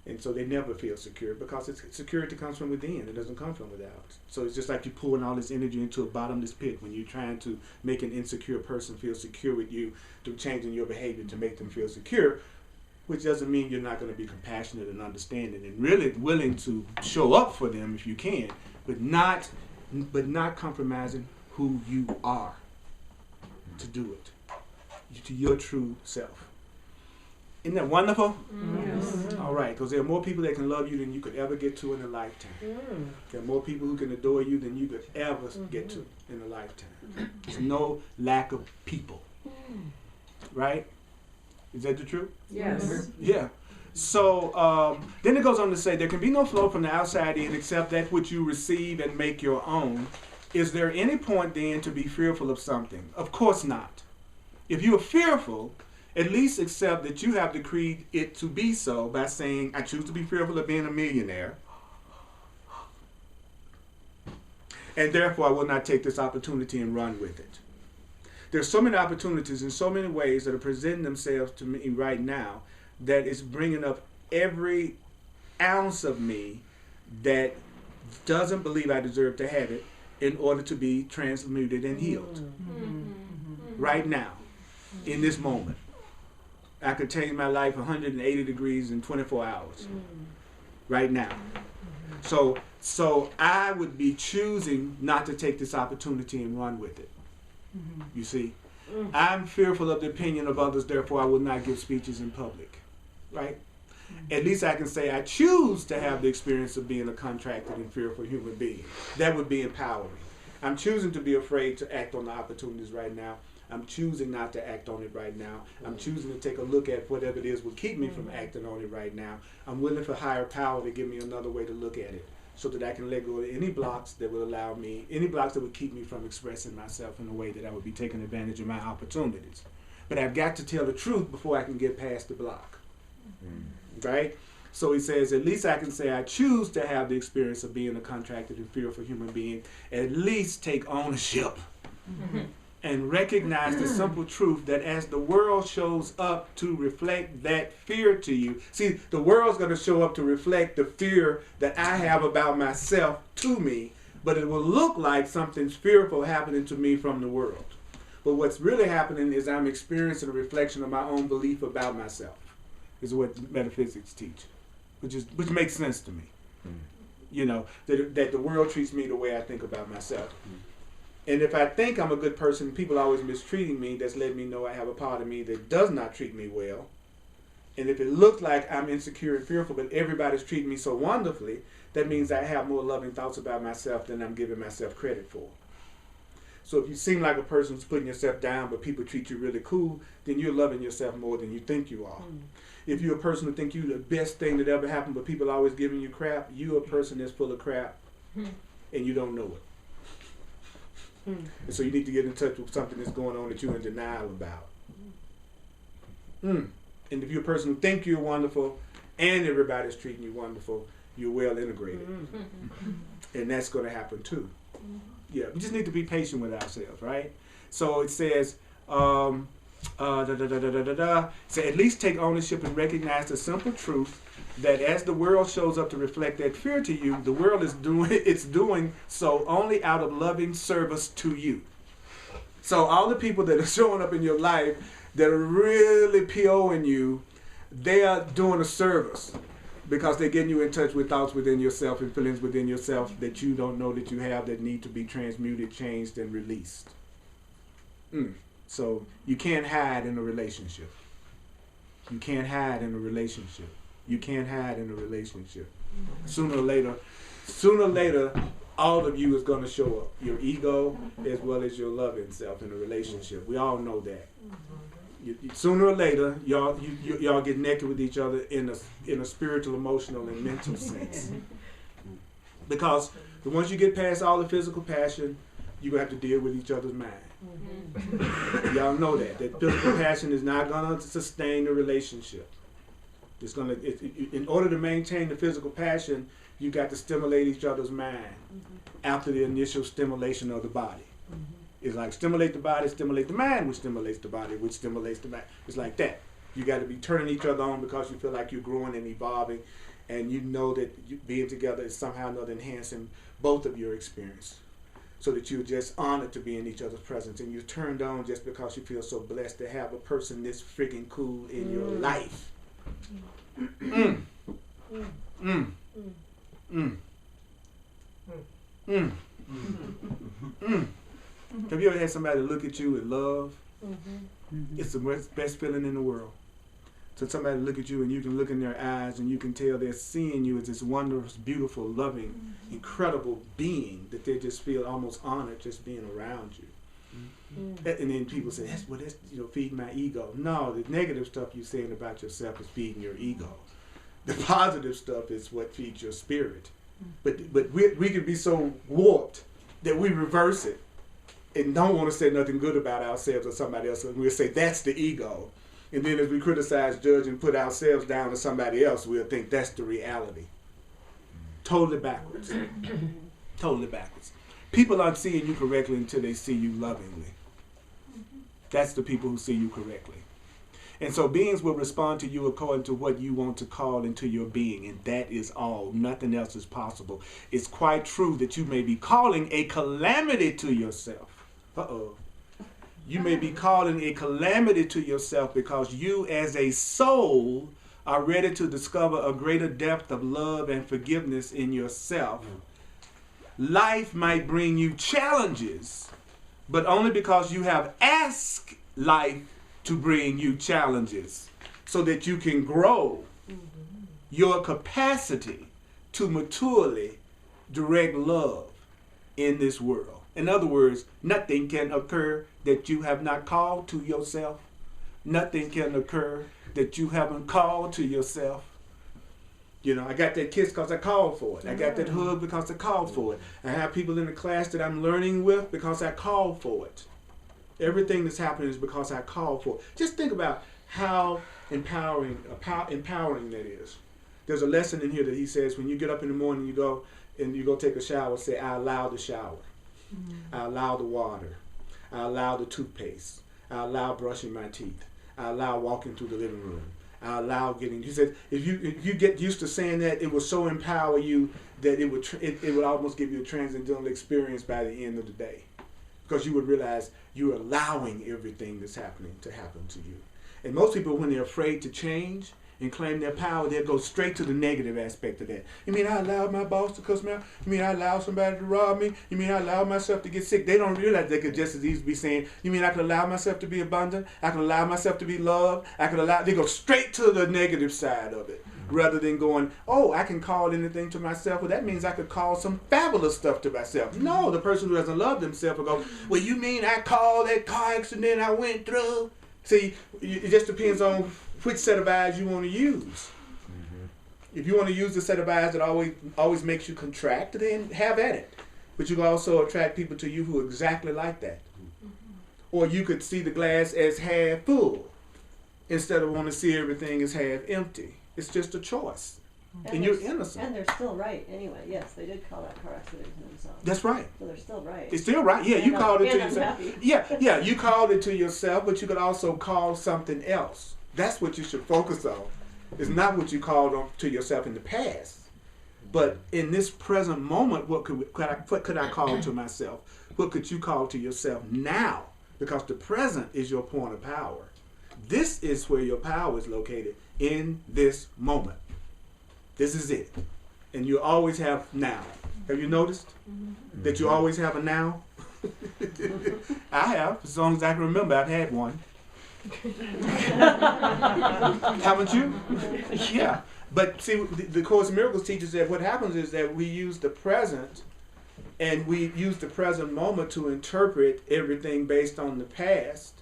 And so they never feel secure because security comes from within. It doesn't come from without. So it's just like you're pouring all this energy into a bottomless pit when you're trying to make an insecure person feel secure with you, to changing your behavior to make them feel secure, which doesn't mean you're not going to be compassionate and understanding and really willing to show up for them if you can, but not compromising who you are to do it, to your true self. Isn't that wonderful? Yes. All right, because there are more people that can love you than you could ever get to in a lifetime. There are more people who can adore you than you could ever get to in a lifetime. There's no lack of people. Right? Is that the truth? Yes. Yeah. So then it goes on to say, there can be no flow from the outside in except that which you receive and make your own. Is there any point then to be fearful of something? Of course not. If you are fearful, at least accept that you have decreed it to be so by saying, I choose to be fearful of being a millionaire. And therefore I will not take this opportunity and run with it. There's so many opportunities in so many ways that are presenting themselves to me right now that is bringing up every ounce of me that doesn't believe I deserve to have it in order to be transmuted and healed. Right now, in this moment. I could change my life 180 degrees in 24 hours. Right now. So I would be choosing not to take this opportunity and run with it. You see? I'm fearful of the opinion of others, therefore I will not give speeches in public. Right? At least I can say I choose to have the experience of being a contracted and fearful human being. That would be empowering. I'm choosing to be afraid to act on the opportunities right now. I'm choosing not to act on it right now. I'm choosing to take a look at whatever it is will keep me from acting on it right now. I'm willing for higher power to give me another way to look at it so that I can let go of any blocks that would allow me, any blocks that would keep me from expressing myself in a way that I would be taking advantage of my opportunities. but I've got to tell the truth before I can get past the block. Right? So he says, at least I can say I choose to have the experience of being a contracted and fearful human being. At least take ownership and recognize the simple truth that as the world shows up to reflect that fear to you, see, the world's going to show up to reflect the fear that I have about myself to me, but it will look like something's fearful happening to me from the world. But what's really happening is I'm experiencing a reflection of my own belief about myself, is what metaphysics teach, which makes sense to me. You know, that the world treats me the way I think about myself. And if I think I'm a good person, people are always mistreating me, that's letting me know I have a part of me that does not treat me well. And if it looks like I'm insecure and fearful, but everybody's treating me so wonderfully, that means I have more loving thoughts about myself than I'm giving myself credit for. So if you seem like a person who's putting yourself down, but people treat you really cool, then you're loving yourself more than you think you are. If you're a person who think you're the best thing that ever happened, but people are always giving you crap, you're a person that's full of crap, and you don't know it. And so you need to get in touch with something that's going on that you're in denial about. And if you're a person who think you're wonderful, and everybody's treating you wonderful, you're well integrated. And that's going to happen too. Yeah, we just need to be patient with ourselves, right? So it says, so at least take ownership and recognize the simple truth that as the world shows up to reflect that fear to you, the world is doing so only out of loving service to you. So all the people that are showing up in your life that are really POing you, they are doing a service because they're getting you in touch with thoughts within yourself and feelings within yourself that you don't know that you have that need to be transmuted, changed, and released. So you can't hide in a relationship. You can't hide in a relationship. You can't hide in a relationship. Sooner or later, all of you is going to show up. Your ego as well as your loving self in a relationship. We all know that. Sooner or later, y'all get naked with each other in a spiritual, emotional, and mental sense. Because once you get past all the physical passion, you're going to have to deal with each other's mind. Y'all know that physical passion is not going to sustain the relationship. It's going to, in order to maintain the physical passion, you got to stimulate each other's mind after the initial stimulation of the body. It's like stimulate the body, stimulate the mind, which stimulates the body, which stimulates the mind. It's like that. You got to be turning each other on because you feel like you're growing and evolving, and you know that you being together is somehow or another enhancing both of your experience, so that you're just honored to be in each other's presence, and you're turned on just because you feel so blessed to have a person this freaking cool in your life. Have you ever had somebody look at you with love? It's the best feeling in the world. So somebody look at you and you can look in their eyes and you can tell they're seeing you as this wondrous, beautiful, loving, incredible being that they just feel almost honored just being around you. And then people say, that's feeding my ego. No, the negative stuff you're saying about yourself is feeding your ego. The positive stuff is what feeds your spirit. But we can be so warped that we reverse it and don't want to say nothing good about ourselves or somebody else. And we'll say, that's the ego. And then as we criticize, judge, and put ourselves down to somebody else, we'll think that's the reality. Totally backwards. Totally backwards. People aren't seeing you correctly until they see you lovingly. That's the people who see you correctly. And so beings will respond to you according to what you want to call into your being, and that is all. Nothing else is possible. It's quite true that you may be calling a calamity to yourself. You may be calling a calamity to yourself because you as a soul are ready to discover a greater depth of love and forgiveness in yourself. Life might bring you challenges, but only because you have asked life to bring you challenges so that you can grow your capacity to maturely direct love in this world. In other words, nothing can occur that you have not called to yourself. Nothing can occur that you haven't called to yourself. You know, I got that kiss because I called for it. I got that hug because I called for it. I have people in the class that I'm learning with because I called for it. Everything that's happening is because I called for it. Just think about how empowering that is. There's a lesson in here that he says when you get up in the morning, you go take a shower, say, I allow the shower. I allow the water. I allow the toothpaste. I allow brushing my teeth. I allow walking through the living room. I allow getting. He said, if you get used to saying that, it will so empower you that it would almost give you a transcendental experience by the end of the day, because you would realize you're allowing everything that's happening to happen to you. And most people, when they're afraid to change and claim their power, they'll go straight to the negative aspect of that. You mean I allowed my boss to cuss me out? You mean I allowed somebody to rob me? You mean I allowed myself to get sick? They don't realize they could just as easily be saying, you mean I could allow myself to be abundant? I could allow myself to be loved? They go straight to the negative side of it, rather than going, oh, I can call anything to myself. Well, that means I could call some fabulous stuff to myself. No, the person who doesn't love themselves will go, well, you mean I called that car accident I went through? See, it just depends on which set of eyes you want to use. If you want to use the set of eyes that always makes you contract, then have at it. But you can also attract people to you who are exactly like that. Or you could see the glass as half full instead of wanting to see everything as half empty. It's just a choice. And you're innocent. And they're still right anyway. Yes, they did call that car accident to themselves. That's right. So they're still right. It's still right. Yeah, you called it to I'm yourself. happy. Yeah, you called it to yourself, but you could also call something else. That's what you should focus on. It's not what you called on to yourself in the past. But in this present moment, what could I call to myself? What could you call to yourself now? Because the present is your point of power. This is where your power is located, in this moment. This is it. And you always have now. Have you noticed that you always have a now? I have. As long as I can remember, I've had one. Haven't you? Yeah. But see, the Course in Miracles teaches that what happens is that we use the present, and we use the present moment to interpret everything based on the past.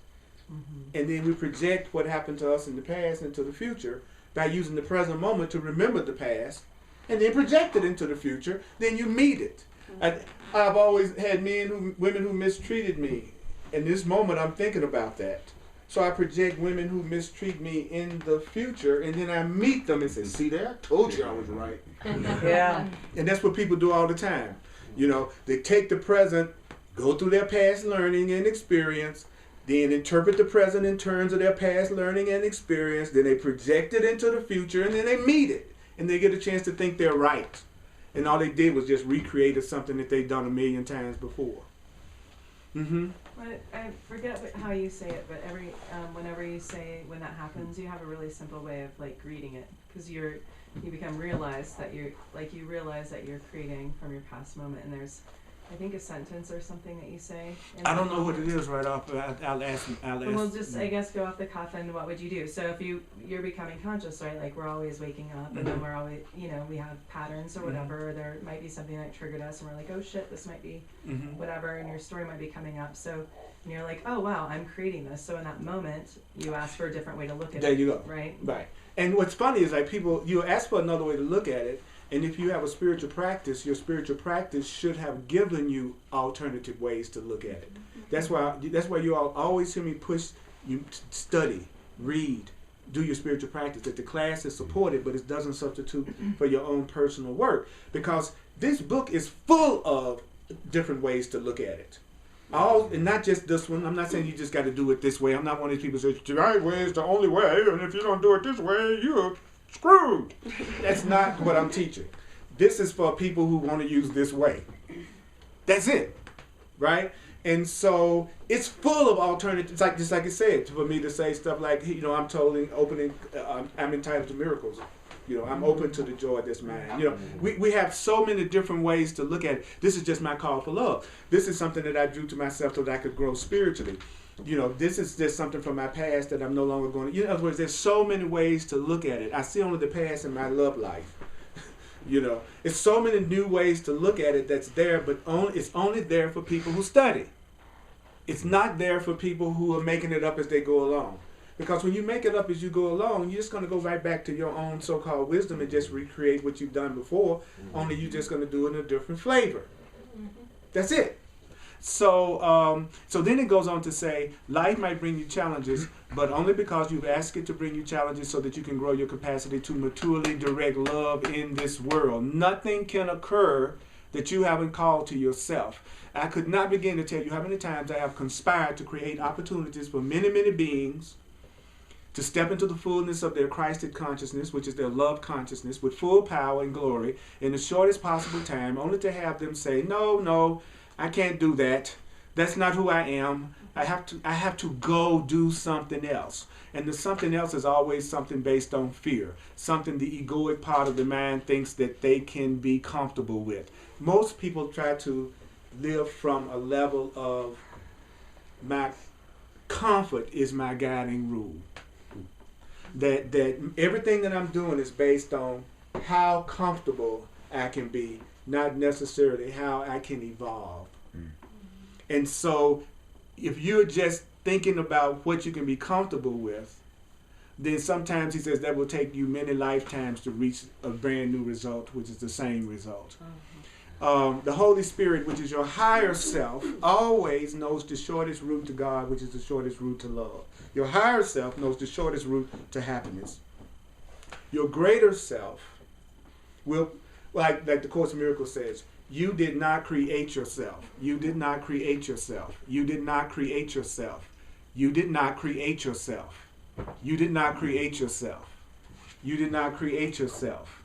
And then we project what happened to us in the past into the future by using the present moment to remember the past, and then project it into the future. Then you meet it. I've always had women who mistreated me. In this moment, I'm thinking about that. So I project women who mistreat me in the future, and then I meet them and say, see there? I told you I was right. Yeah. And that's what people do all the time. You know, they take the present, go through their past learning and experience, then interpret the present in terms of their past learning and experience, then they project it into the future, and then they meet it. And they get a chance to think they're right. And all they did was just recreate something that they've done 1,000,000 times before. I forget how you say it, but whenever you say when that happens, you have a really simple way of like greeting it, because you realize that you're creating from your past moment, and there's, I think, a sentence or something that you say. I don't know what it is right off, but I'll ask. We'll just, I guess, go off the cuff, and what would you do? So if you're becoming conscious, right? Like we're always waking up, and then we're always, we have patterns or whatever. Or there might be something that triggered us, and we're like, oh shit, this might be whatever, and your story might be coming up. So, and you're like, oh wow, I'm creating this. So in that moment, you ask for a different way to look at it. There you go. Right. Right. And what's funny is like you ask for another way to look at it. And if you have a spiritual practice, your spiritual practice should have given you alternative ways to look at it. That's why you all always hear me push you to study, read, do your spiritual practice. That the class is supported, but it doesn't substitute for your own personal work. Because this book is full of different ways to look at it. And not just this one. I'm not saying you just got to do it this way. I'm not one of these people who say, the right way is the only way, and if you don't do it this way, you're screwed. That's not what I'm teaching. This is for people who want to use this way. That's it, right? And so it's full of alternatives. Like just like it said, for me to say stuff like, I'm I'm entitled to miracles. I'm open to the joy of this mind. We have so many different ways to look at it. This is just my call for love. This is something that I drew to myself so that I could grow spiritually. This is just something from my past that I'm no longer going to. In other words, there's so many ways to look at it. I see only the past in my love life. It's so many new ways to look at it that's there, but it's only there for people who study. It's not there for people who are making it up as they go along. Because when you make it up as you go along, you're just going to go right back to your own so-called wisdom and just recreate what you've done before, only you're just going to do it in a different flavor. That's it. So then it goes on to say, life might bring you challenges, but only because you've asked it to bring you challenges so that you can grow your capacity to maturely direct love in this world. Nothing can occur that you haven't called to yourself. I could not begin to tell you how many times I have conspired to create opportunities for many, many beings to step into the fullness of their Christed consciousness, which is their love consciousness, with full power and glory in the shortest possible time, only to have them say, no, I can't do that. That's not who I am. I have to go do something else. And the something else is always something based on fear, something the egoic part of the mind thinks that they can be comfortable with. Most people try to live from a level of my comfort is my guiding rule. That everything that I'm doing is based on how comfortable I can be, not necessarily how I can evolve. And so if you're just thinking about what you can be comfortable with, then sometimes he says that will take you many lifetimes to reach a brand new result, which is the same result. The Holy Spirit, which is your higher self, always knows the shortest route to God, which is the shortest route to love. Your higher self knows the shortest route to happiness. Your greater self will, like the Course in Miracles says, you did not create yourself. You did not create yourself. You did not create yourself. You did not create yourself. You did not create yourself. You did not create yourself.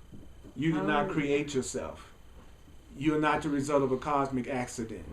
You did not create yourself. You're not the result of a cosmic accident.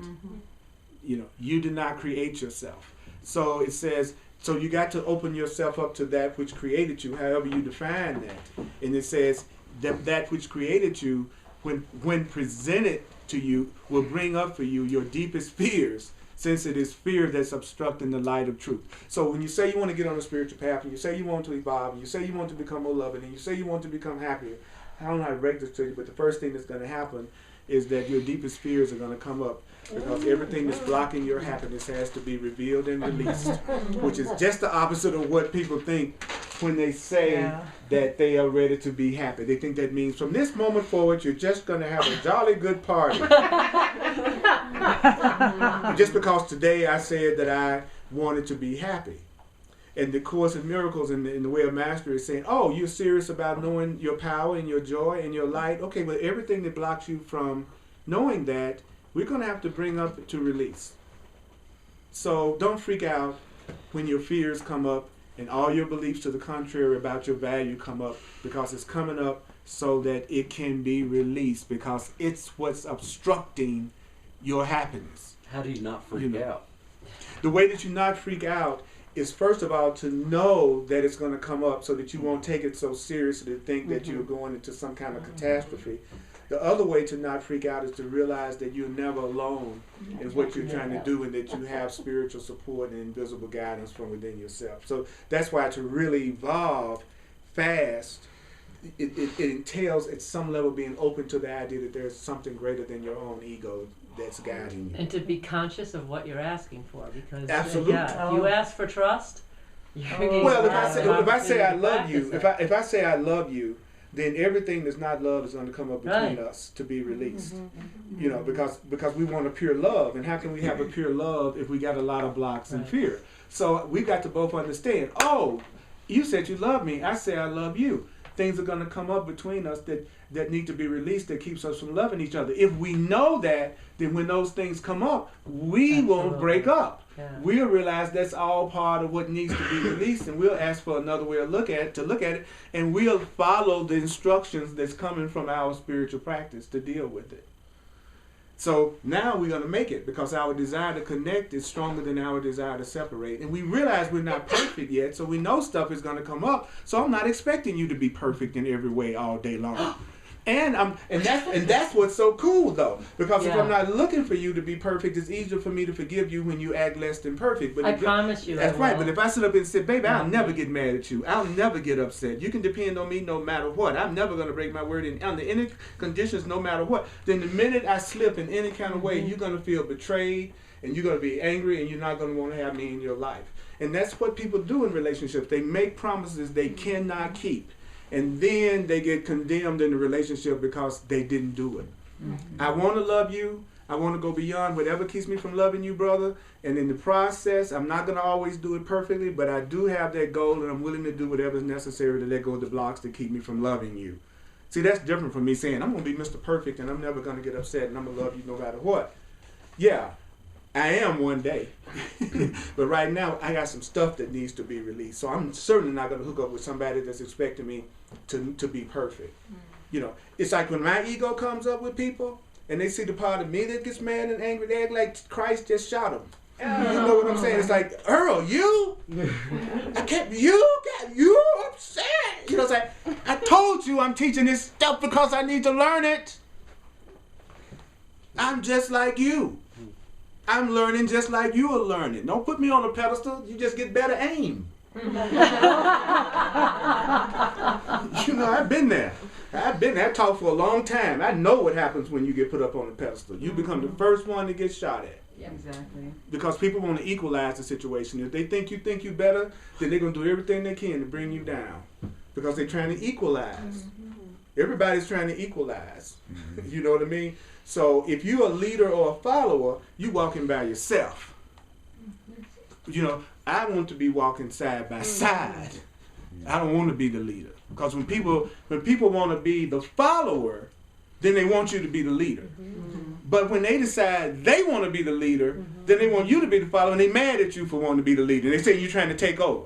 You did not create yourself. So it says, so you got to open yourself up to that which created you, however you define that. And it says that which created you, when presented to you, will bring up for you your deepest fears, since it is fear that's obstructing the light of truth. So when you say you want to get on the spiritual path, and you say you want to evolve, and you say you want to become more loving, and you say you want to become happier, I don't know how to break this to you, but the first thing that's going to happen is that your deepest fears are going to come up, because everything that's blocking your happiness has to be revealed and released, which is just the opposite of what people think when they say that they are ready to be happy. They think that means from this moment forward, you're just going to have a jolly good party. Just because today I said that I wanted to be happy. And the Course in Miracles in the Way of Mastery is saying, oh, you're serious about knowing your power and your joy and your light. Okay, but everything that blocks you from knowing that, we're going to have to bring up to release. So don't freak out when your fears come up and all your beliefs to the contrary about your value come up, because it's coming up so that it can be released, because it's what's obstructing your happiness. How do you not freak out? The way that you not freak out is, first of all, to know that it's going to come up so that you won't take it so seriously to think that you're going into some kind of catastrophe. The other way to not freak out is to realize that you're never alone in what you're trying to do, and that you have spiritual support and invisible guidance from within yourself. So that's why to really evolve fast, it entails at some level being open to the idea that there's something greater than your own ego that's guiding you. And to be conscious of what you're asking for, because Absolutely. If you ask for trust, you're getting well, if an I say I opportunity to love you, practice if I say I love you, then everything that's not love is going to come up between us to be released. You know, because we want a pure love, and how can we have a pure love if we got a lot of blocks and fear? So we got to both understand. Oh, you said you love me. I say I love you. Things are going to come up between us that need to be released, that keeps us from loving each other. If we know that, then when those things come up, we won't break up. Yeah. We'll realize that's all part of what needs to be released, and we'll ask for another way to look at it, and we'll follow the instructions that's coming from our spiritual practice to deal with it. So now we're going to make it, because our desire to connect is stronger than our desire to separate. And we realize we're not perfect yet, so we know stuff is going to come up. So I'm not expecting you to be perfect in every way all day long. And that's what's so cool, though, because if I'm not looking for you to be perfect, it's easier for me to forgive you when you act less than perfect. But I promise you. That's right. But if I sit up and say, baby, I'll never get mad at you. I'll never get upset. You can depend on me no matter what. I'm never going to break my word under any conditions, no matter what. Then the minute I slip in any kind of way, you're going to feel betrayed, and you're going to be angry, and you're not going to want to have me in your life. And that's what people do in relationships. They make promises they cannot keep. And then they get condemned in the relationship because they didn't do it. I want to love you. I want to go beyond whatever keeps me from loving you, brother. And in the process, I'm not going to always do it perfectly, but I do have that goal, and I'm willing to do whatever is necessary to let go of the blocks that keep me from loving you. See, that's different from me saying, I'm going to be Mr. Perfect, and I'm never going to get upset, and I'm going to love you no matter what. Yeah, I am one day. But right now, I got some stuff that needs to be released. So I'm certainly not going to hook up with somebody that's expecting me to be perfect. You know, it's like when my ego comes up with people, and they see the part of me that gets mad and angry, they act like Christ just shot him. You know what I'm saying? It's like, Earl, you upset. You know what I'm saying? I told you I'm teaching this stuff because I need to learn it. I'm just like you. I'm learning just like you are learning. Don't put me on a pedestal. You just get better aim. You know, I've been there. I've taught for a long time. I know what happens when you get put up on a pedestal. You become the first one to get shot at. Yeah, exactly. Because people want to equalize the situation. If they think you better, then they're going to do everything they can to bring you down. Because they're trying to equalize. Everybody's trying to equalize. You know what I mean? So if you're a leader or a follower, you walking by yourself. You know, I want to be walking side by side. I don't want to be the leader. Because when people want to be the follower, then they want you to be the leader. But when they decide they want to be the leader, then they want you to be the follower, and they're mad at you for wanting to be the leader. They say you're trying to take over.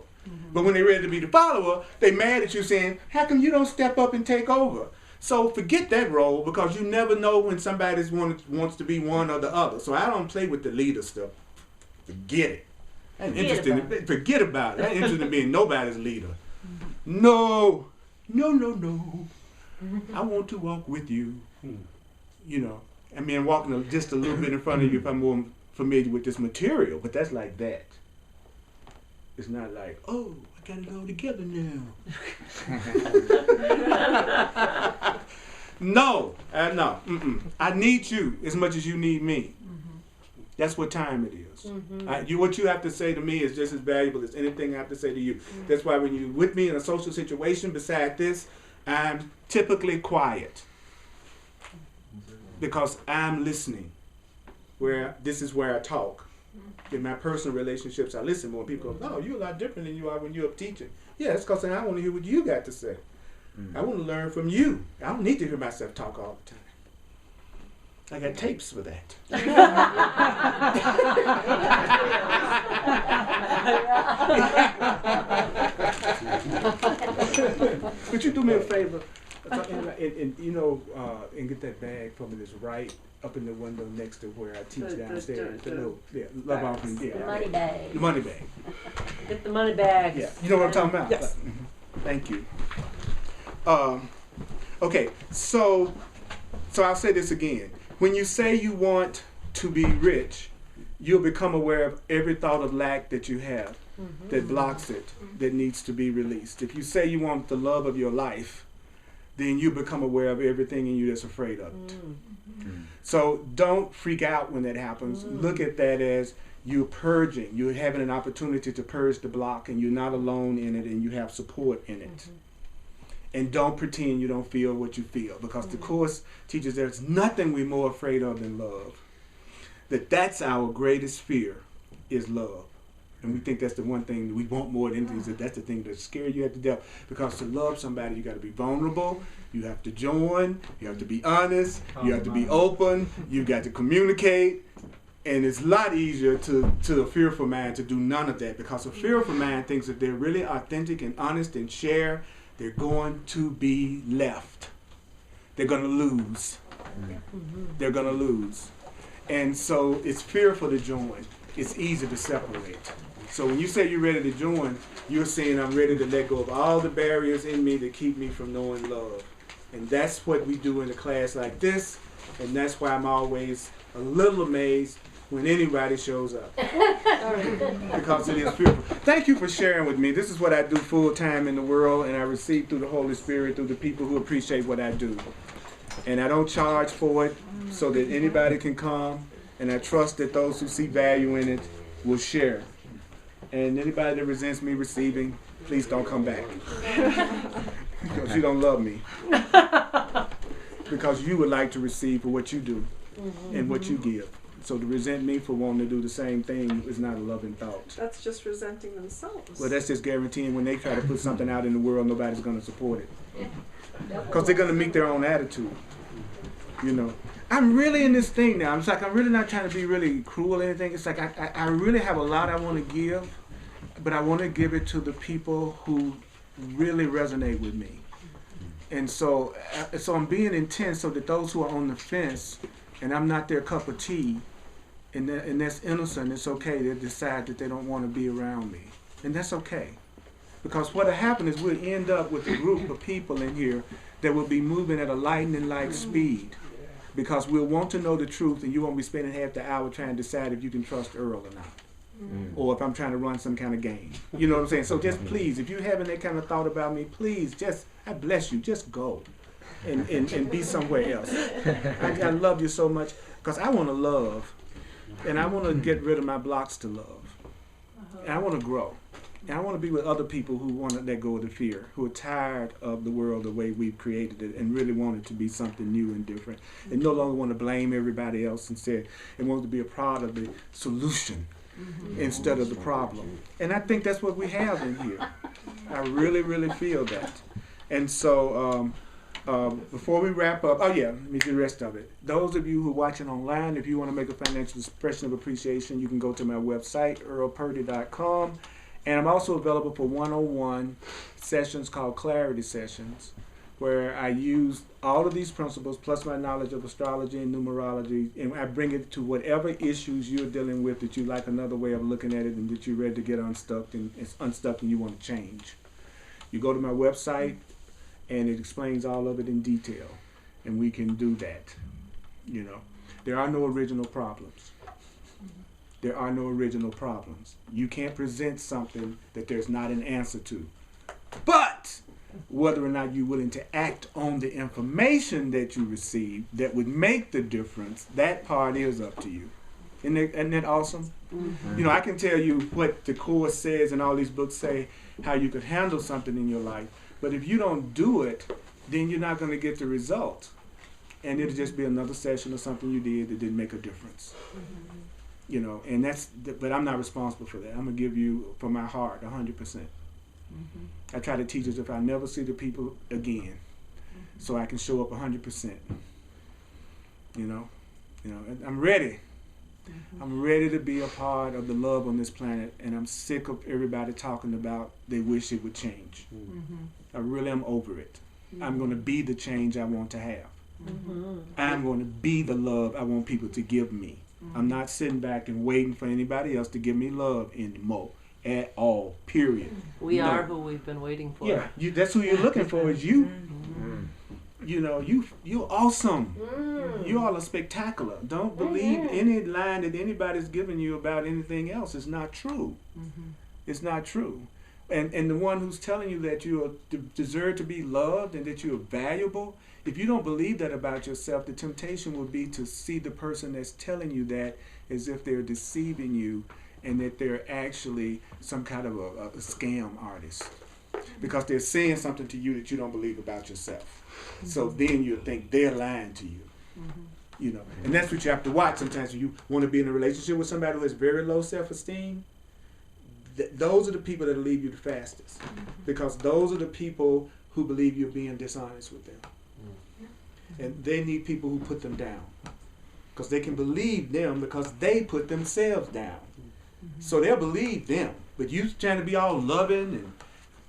But when they're ready to be the follower, they're mad at you saying, how come you don't step up and take over? So forget that role, because you never know when somebody wants to be one or the other. So I don't play with the leader stuff. Forget it. Forget about it. I'm interested in being nobody's leader. No. I want to walk with you. You know, I mean, walking just a little bit in front of you if I'm more familiar with this material, but that's like that. It's not like, oh, I got it all together now. No. I need you as much as you need me. That's what time it is. What you have to say to me is just as valuable as anything I have to say to you. That's why when you're with me in a social situation beside this, I'm typically quiet. Because I'm listening. This is where I talk. In my personal relationships, I listen more. People go, no, you're a lot different than you are when you're up teaching. Yeah, it's because I want to hear what you got to say. I want to learn from you. I don't need to hear myself talk all the time. I got tapes for that. Could you do me a favor? And get that bag for me that's right up in the window next to where I teach downstairs. Love offering. The money bag. The money bag. Get the money bags. Yeah, you know what I'm talking about? Yes. Thank you. Okay, so I'll say this again. When you say you want to be rich, you'll become aware of every thought of lack that you have that blocks it, that needs to be released. If you say you want the love of your life, then you become aware of everything in you that's afraid of it. So don't freak out when that happens. Look at that as you're purging. You're having an opportunity to purge the block, and you're not alone in it, and you have support in it. And don't pretend you don't feel what you feel, because the Course teaches there's nothing we're more afraid of than love. That's our greatest fear, is love. And we think that's the one thing that we want more than anything. That's the thing that scares you at the death. Because to love somebody, you got to be vulnerable. You have to join. You have to be honest. You have to be open. You got to communicate. And it's a lot easier to a fearful mind to do none of that. Because a fearful mind thinks that they're really authentic and honest and share, they're going to be left. They're going to lose. They're going to lose. And so it's fearful to join. It's easy to separate. So when you say you're ready to join, you're saying I'm ready to let go of all the barriers in me that keep me from knowing love. And that's what we do in a class like this. And that's why I'm always a little amazed when anybody shows up. Because it is fearful. Thank you for sharing with me. This is what I do full time in the world, and I receive through the Holy Spirit, through the people who appreciate what I do. And I don't charge for it so that anybody can come. And I trust that those who see value in it will share. And anybody that resents me receiving, please don't come back. Because you don't love me. Because you would like to receive for what you do. and what you give. So to resent me for wanting to do the same thing is not a loving thought. That's just resenting themselves. Well, that's just guaranteeing when they try to put something out in the world, nobody's going to support it. Because they're going to meet their own attitude. You know, I'm really in this thing now. It's like I'm really not trying to be really cruel or anything. It's like I really have a lot I want to give, but I want to give it to the people who really resonate with me. And so I'm being intense so that those who are on the fence and I'm not their cup of tea, and that's innocent, it's okay to decide that they don't want to be around me. And that's okay. Because what'll happen is we'll end up with a group of people in here that will be moving at a lightning-like speed. Because we'll want to know the truth, and you won't be spending half the hour trying to decide if you can trust Earl or not. Or if I'm trying to run some kind of game. You know what I'm saying? So just please, if you're having that kind of thought about me, please just, I bless you, just go and be somewhere else. I love you so much because I want to love, and I want to get rid of my blocks to love. And I want to grow. And I want to be with other people who want to let go of the fear, who are tired of the world the way we've created it and really want it to be something new and different. And no longer want to blame everybody else instead, and want to be a part of the solution instead of the problem. And I think that's what we have in here. I really, really feel that. And so before we wrap up, let me do the rest of it. Those of you who are watching online, if you want to make a financial expression of appreciation, you can go to my website, earlpurdy.com. And I'm also available for one-on-one sessions called Clarity Sessions, where I use all of these principles plus my knowledge of astrology and numerology, and I bring it to whatever issues you're dealing with that you like another way of looking at it and that you're ready to get unstuck and you want to change. You go to my website, and it explains all of it in detail, and we can do that. You know, there are no original problems. There are no original problems. You can't present something that there's not an answer to. But whether or not you're willing to act on the information that you receive that would make the difference, that part is up to you. Isn't that awesome? You know, I can tell you what the Course says and all these books say, how you could handle something in your life. But if you don't do it, then you're not going to get the result. And it'll just be another session or something you did that didn't make a difference. You know, and but I'm not responsible for that. I'm going to give you from my heart 100%. I try to teach as if I never see the people again, so I can show up 100%. You know, I'm ready. I'm ready to be a part of the love on this planet, and I'm sick of everybody talking about they wish it would change. I really am over it. I'm going to be the change I want to have. I'm going to be the love I want people to give me. I'm not sitting back and waiting for anybody else to give me love anymore at all, period. We are who we've been waiting for. Yeah, that's who you're looking for is you. You know, you're awesome. You all are spectacular. Don't believe any line that anybody's giving you about anything else. It's not true. It's not true. And the one who's telling you that you deserve to be loved and that you're valuable, if you don't believe that about yourself, the temptation would be to see the person that's telling you that as if they're deceiving you and that they're actually some kind of a scam artist. Because they're saying something to you that you don't believe about yourself. So then you think they're lying to you. You know, and that's what you have to watch sometimes when you want to be in a relationship with somebody who has very low self-esteem. Those are the people that leave you the fastest. Because those are the people who believe you're being dishonest with them. And they need people who put them down. Because they can believe them because they put themselves down. So they'll believe them. But you trying to be all loving and,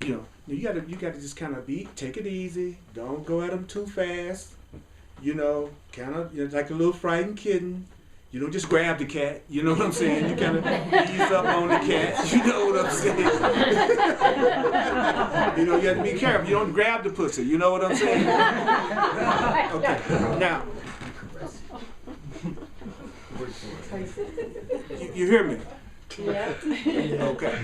you know, you gotta just kind of take it easy. Don't go at them too fast. You know, kind of like a little frightened kitten. You don't just grab the cat. You know what I'm saying? You kind of ease up on the cat. You know what I'm saying? You know, you have to be careful. You don't grab the pussy. You know what I'm saying? Okay. Now, you hear me? Yeah. Okay.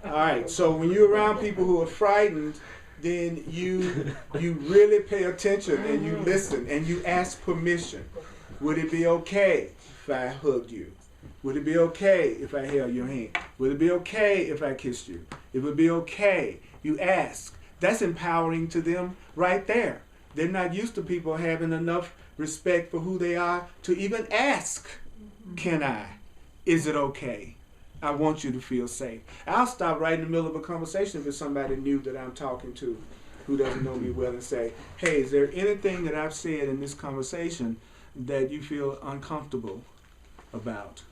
All right. So when you're around people who are frightened, then you really pay attention and you listen and you ask permission. Would it be okay if I hugged you? Would it be okay if I held your hand? Would it be okay if I kissed you? It would be okay. You ask. That's empowering to them right there. They're not used to people having enough respect for who they are, to even ask, can I? Is it okay? I want you to feel safe. I'll stop right in the middle of a conversation with somebody new that I'm talking to who doesn't know me well and say, hey, is there anything that I've said in this conversation that you feel uncomfortable about?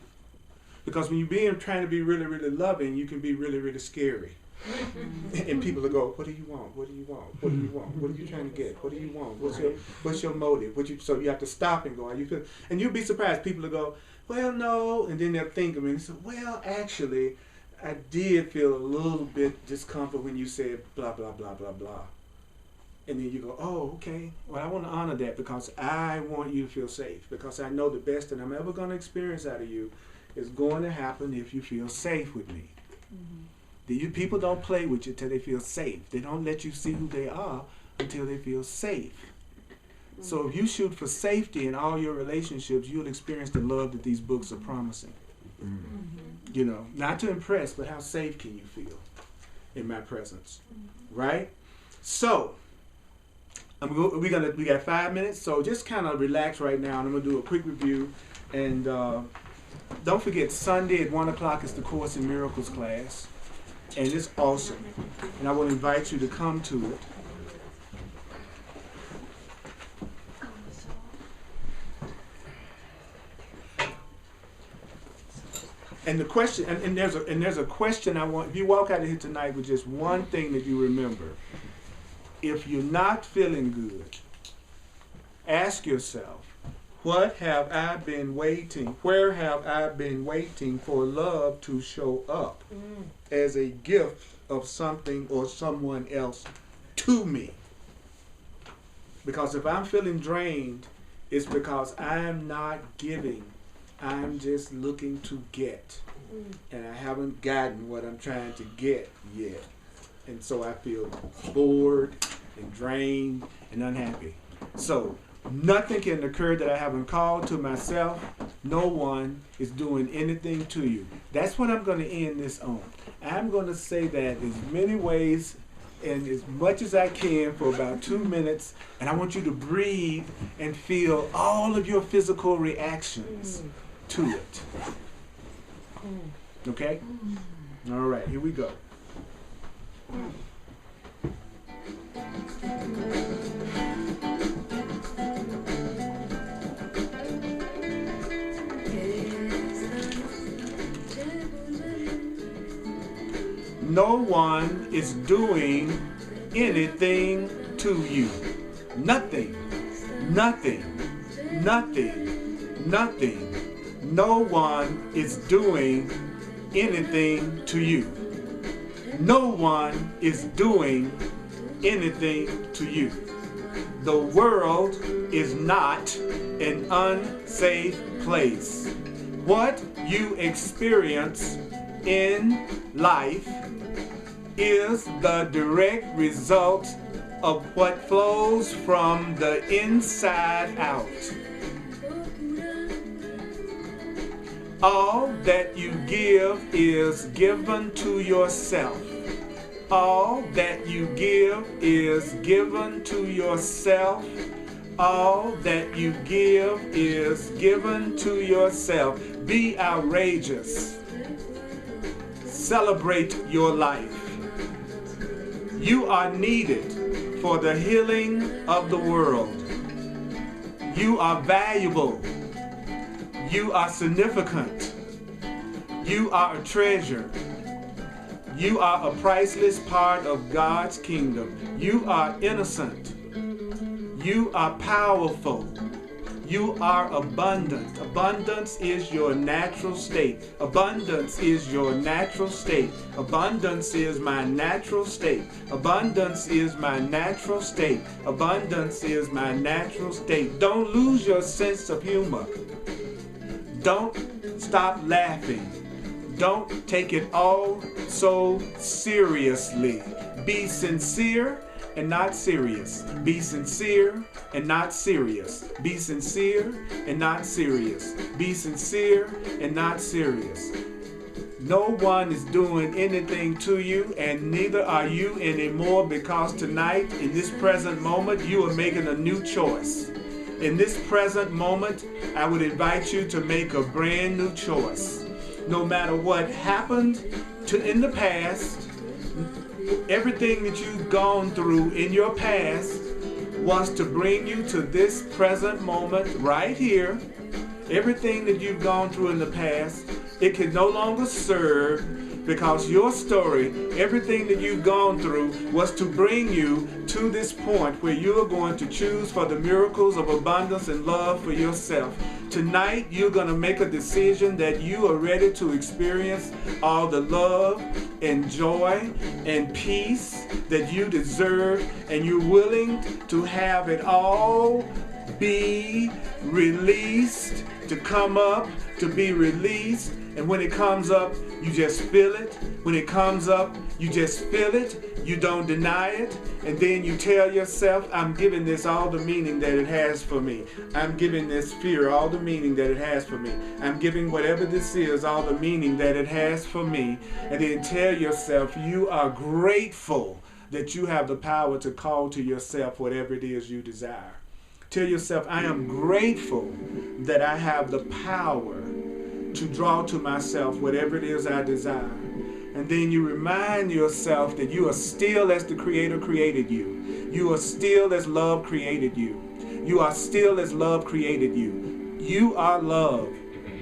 Because when you're trying to be really, really loving, you can be really, really scary. And people will go, what do you want? What do you want? What do you want? What are you trying to get? What do you want? What's your motive? So you have to stop and go, and you'll be surprised. People will go, well, no, and then they'll think of it and say, well, actually, I did feel a little bit discomfort when you said blah, blah, blah, blah, blah. And then you go, oh, okay. Well, I want to honor that because I want you to feel safe, because I know the best that I'm ever going to experience out of you is going to happen if you feel safe with me. People don't play with you until they feel safe. They don't let you see who they are until they feel safe. So if you shoot for safety in all your relationships, you'll experience the love that these books are promising. You know, not to impress, but how safe can you feel in my presence, right? So we got 5 minutes, so just kind of relax right now, and I'm gonna do a quick review. And don't forget, Sunday at 1 o'clock is the Course in Miracles class, and it's awesome. And I want to invite you to come to it. And the question, and there's a question I want. If you walk out of here tonight with just one thing that you remember, if you're not feeling good, ask yourself, what have I been waiting? Where have I been waiting for love to show up as a gift of something or someone else to me? Because if I'm feeling drained, it's because I'm not giving. I'm just looking to get. And I haven't gotten what I'm trying to get yet. And so I feel bored and drained and unhappy. So nothing can occur that I haven't called to myself. No one is doing anything to you. That's what I'm going to end this on. I'm going to say that as many ways and as much as I can for about 2 minutes. And I want you to breathe and feel all of your physical reactions to it. Okay? All right, here we go. No one is doing anything to you. Nothing. Nothing. Nothing. Nothing. No one is doing anything to you. No one is doing anything to you. The world is not an unsafe place. What you experience in life is the direct result of what flows from the inside out. All that you give is given to yourself. All that you give is given to yourself. All that you give is given to yourself. Be outrageous. Celebrate your life. You are needed for the healing of the world. You are valuable. You are significant. You are a treasure. You are a priceless part of God's kingdom. You are innocent. You are powerful. You are abundant. Abundance is your natural state. Abundance is your natural state. Abundance is my natural state. Abundance is my natural state. Abundance is my natural state. Don't lose your sense of humor. Don't stop laughing. Don't take it all so seriously. Be sincere and not serious. Be sincere and not serious. Be sincere and not serious. Be sincere and not serious. No one is doing anything to you, and neither are you anymore, because tonight, in this present moment, you are making a new choice. In this present moment, I would invite you to make a brand new choice. No matter what happened in the past, everything that you've gone through in your past was to bring you to this present moment right here. Everything that you've gone through in the past, it can no longer serve, because your story, everything that you've gone through, was to bring you to this point where you are going to choose for the miracles of abundance and love for yourself. Tonight, you're going to make a decision that you are ready to experience all the love and joy and peace that you deserve, and you're willing to have it all be released, to come up, to be released. And when it comes up, you just feel it. When it comes up, you just feel it. You don't deny it. And then you tell yourself, I'm giving this all the meaning that it has for me. I'm giving this fear all the meaning that it has for me. I'm giving whatever this is all the meaning that it has for me. And then tell yourself you are grateful that you have the power to call to yourself whatever it is you desire. Tell yourself, I am grateful that I have the power to draw to myself whatever it is I desire. And then you remind yourself that you are still as the Creator created you. You are still as love created you. You are still as love created you. You are love.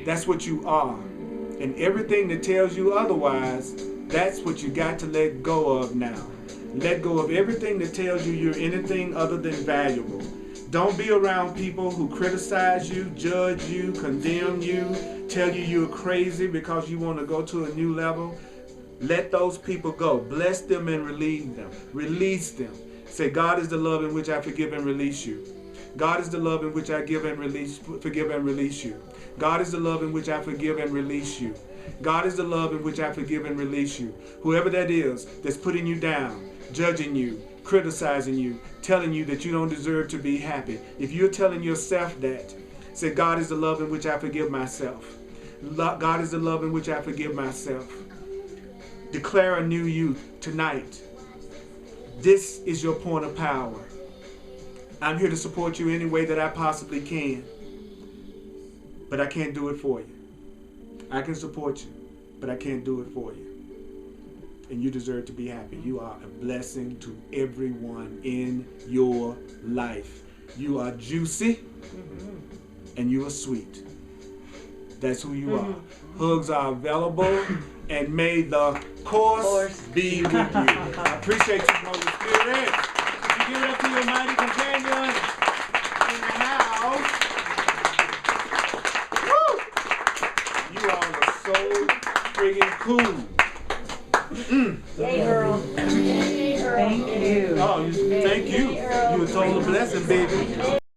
That's what you are. And everything that tells you otherwise, that's what you got to let go of now. Let go of everything that tells you you're anything other than valuable. Don't be around people who criticize you, judge you, condemn you, tell you you're crazy because you want to go to a new level. Let those people go. Bless them and relieve them. Release them. Say, God is the love in which I forgive and release you. God is the love in which I forgive and release you. God is the love in which I forgive and release you. God is the love in which I forgive and release you. Whoever that is that's putting you down, judging you, criticizing you, telling you that you don't deserve to be happy. If you're telling yourself that, say, God is the love in which I forgive myself. God is the love in which I forgive myself. Declare a new you tonight. This is your point of power. I'm here to support you any way that I possibly can. But I can't do it for you. I can support you, but I can't do it for you. And you deserve to be happy. You are a blessing to everyone in your life. You are juicy and you are sweet. That's who you are. Hugs are available, and may the course be with you. I appreciate you, Holy Spirit. You give it up to your mighty companion in the house. Woo! You all are so friggin' cool. Yay, Earl. Thank you. Oh, thank you. You were told a blessing, baby.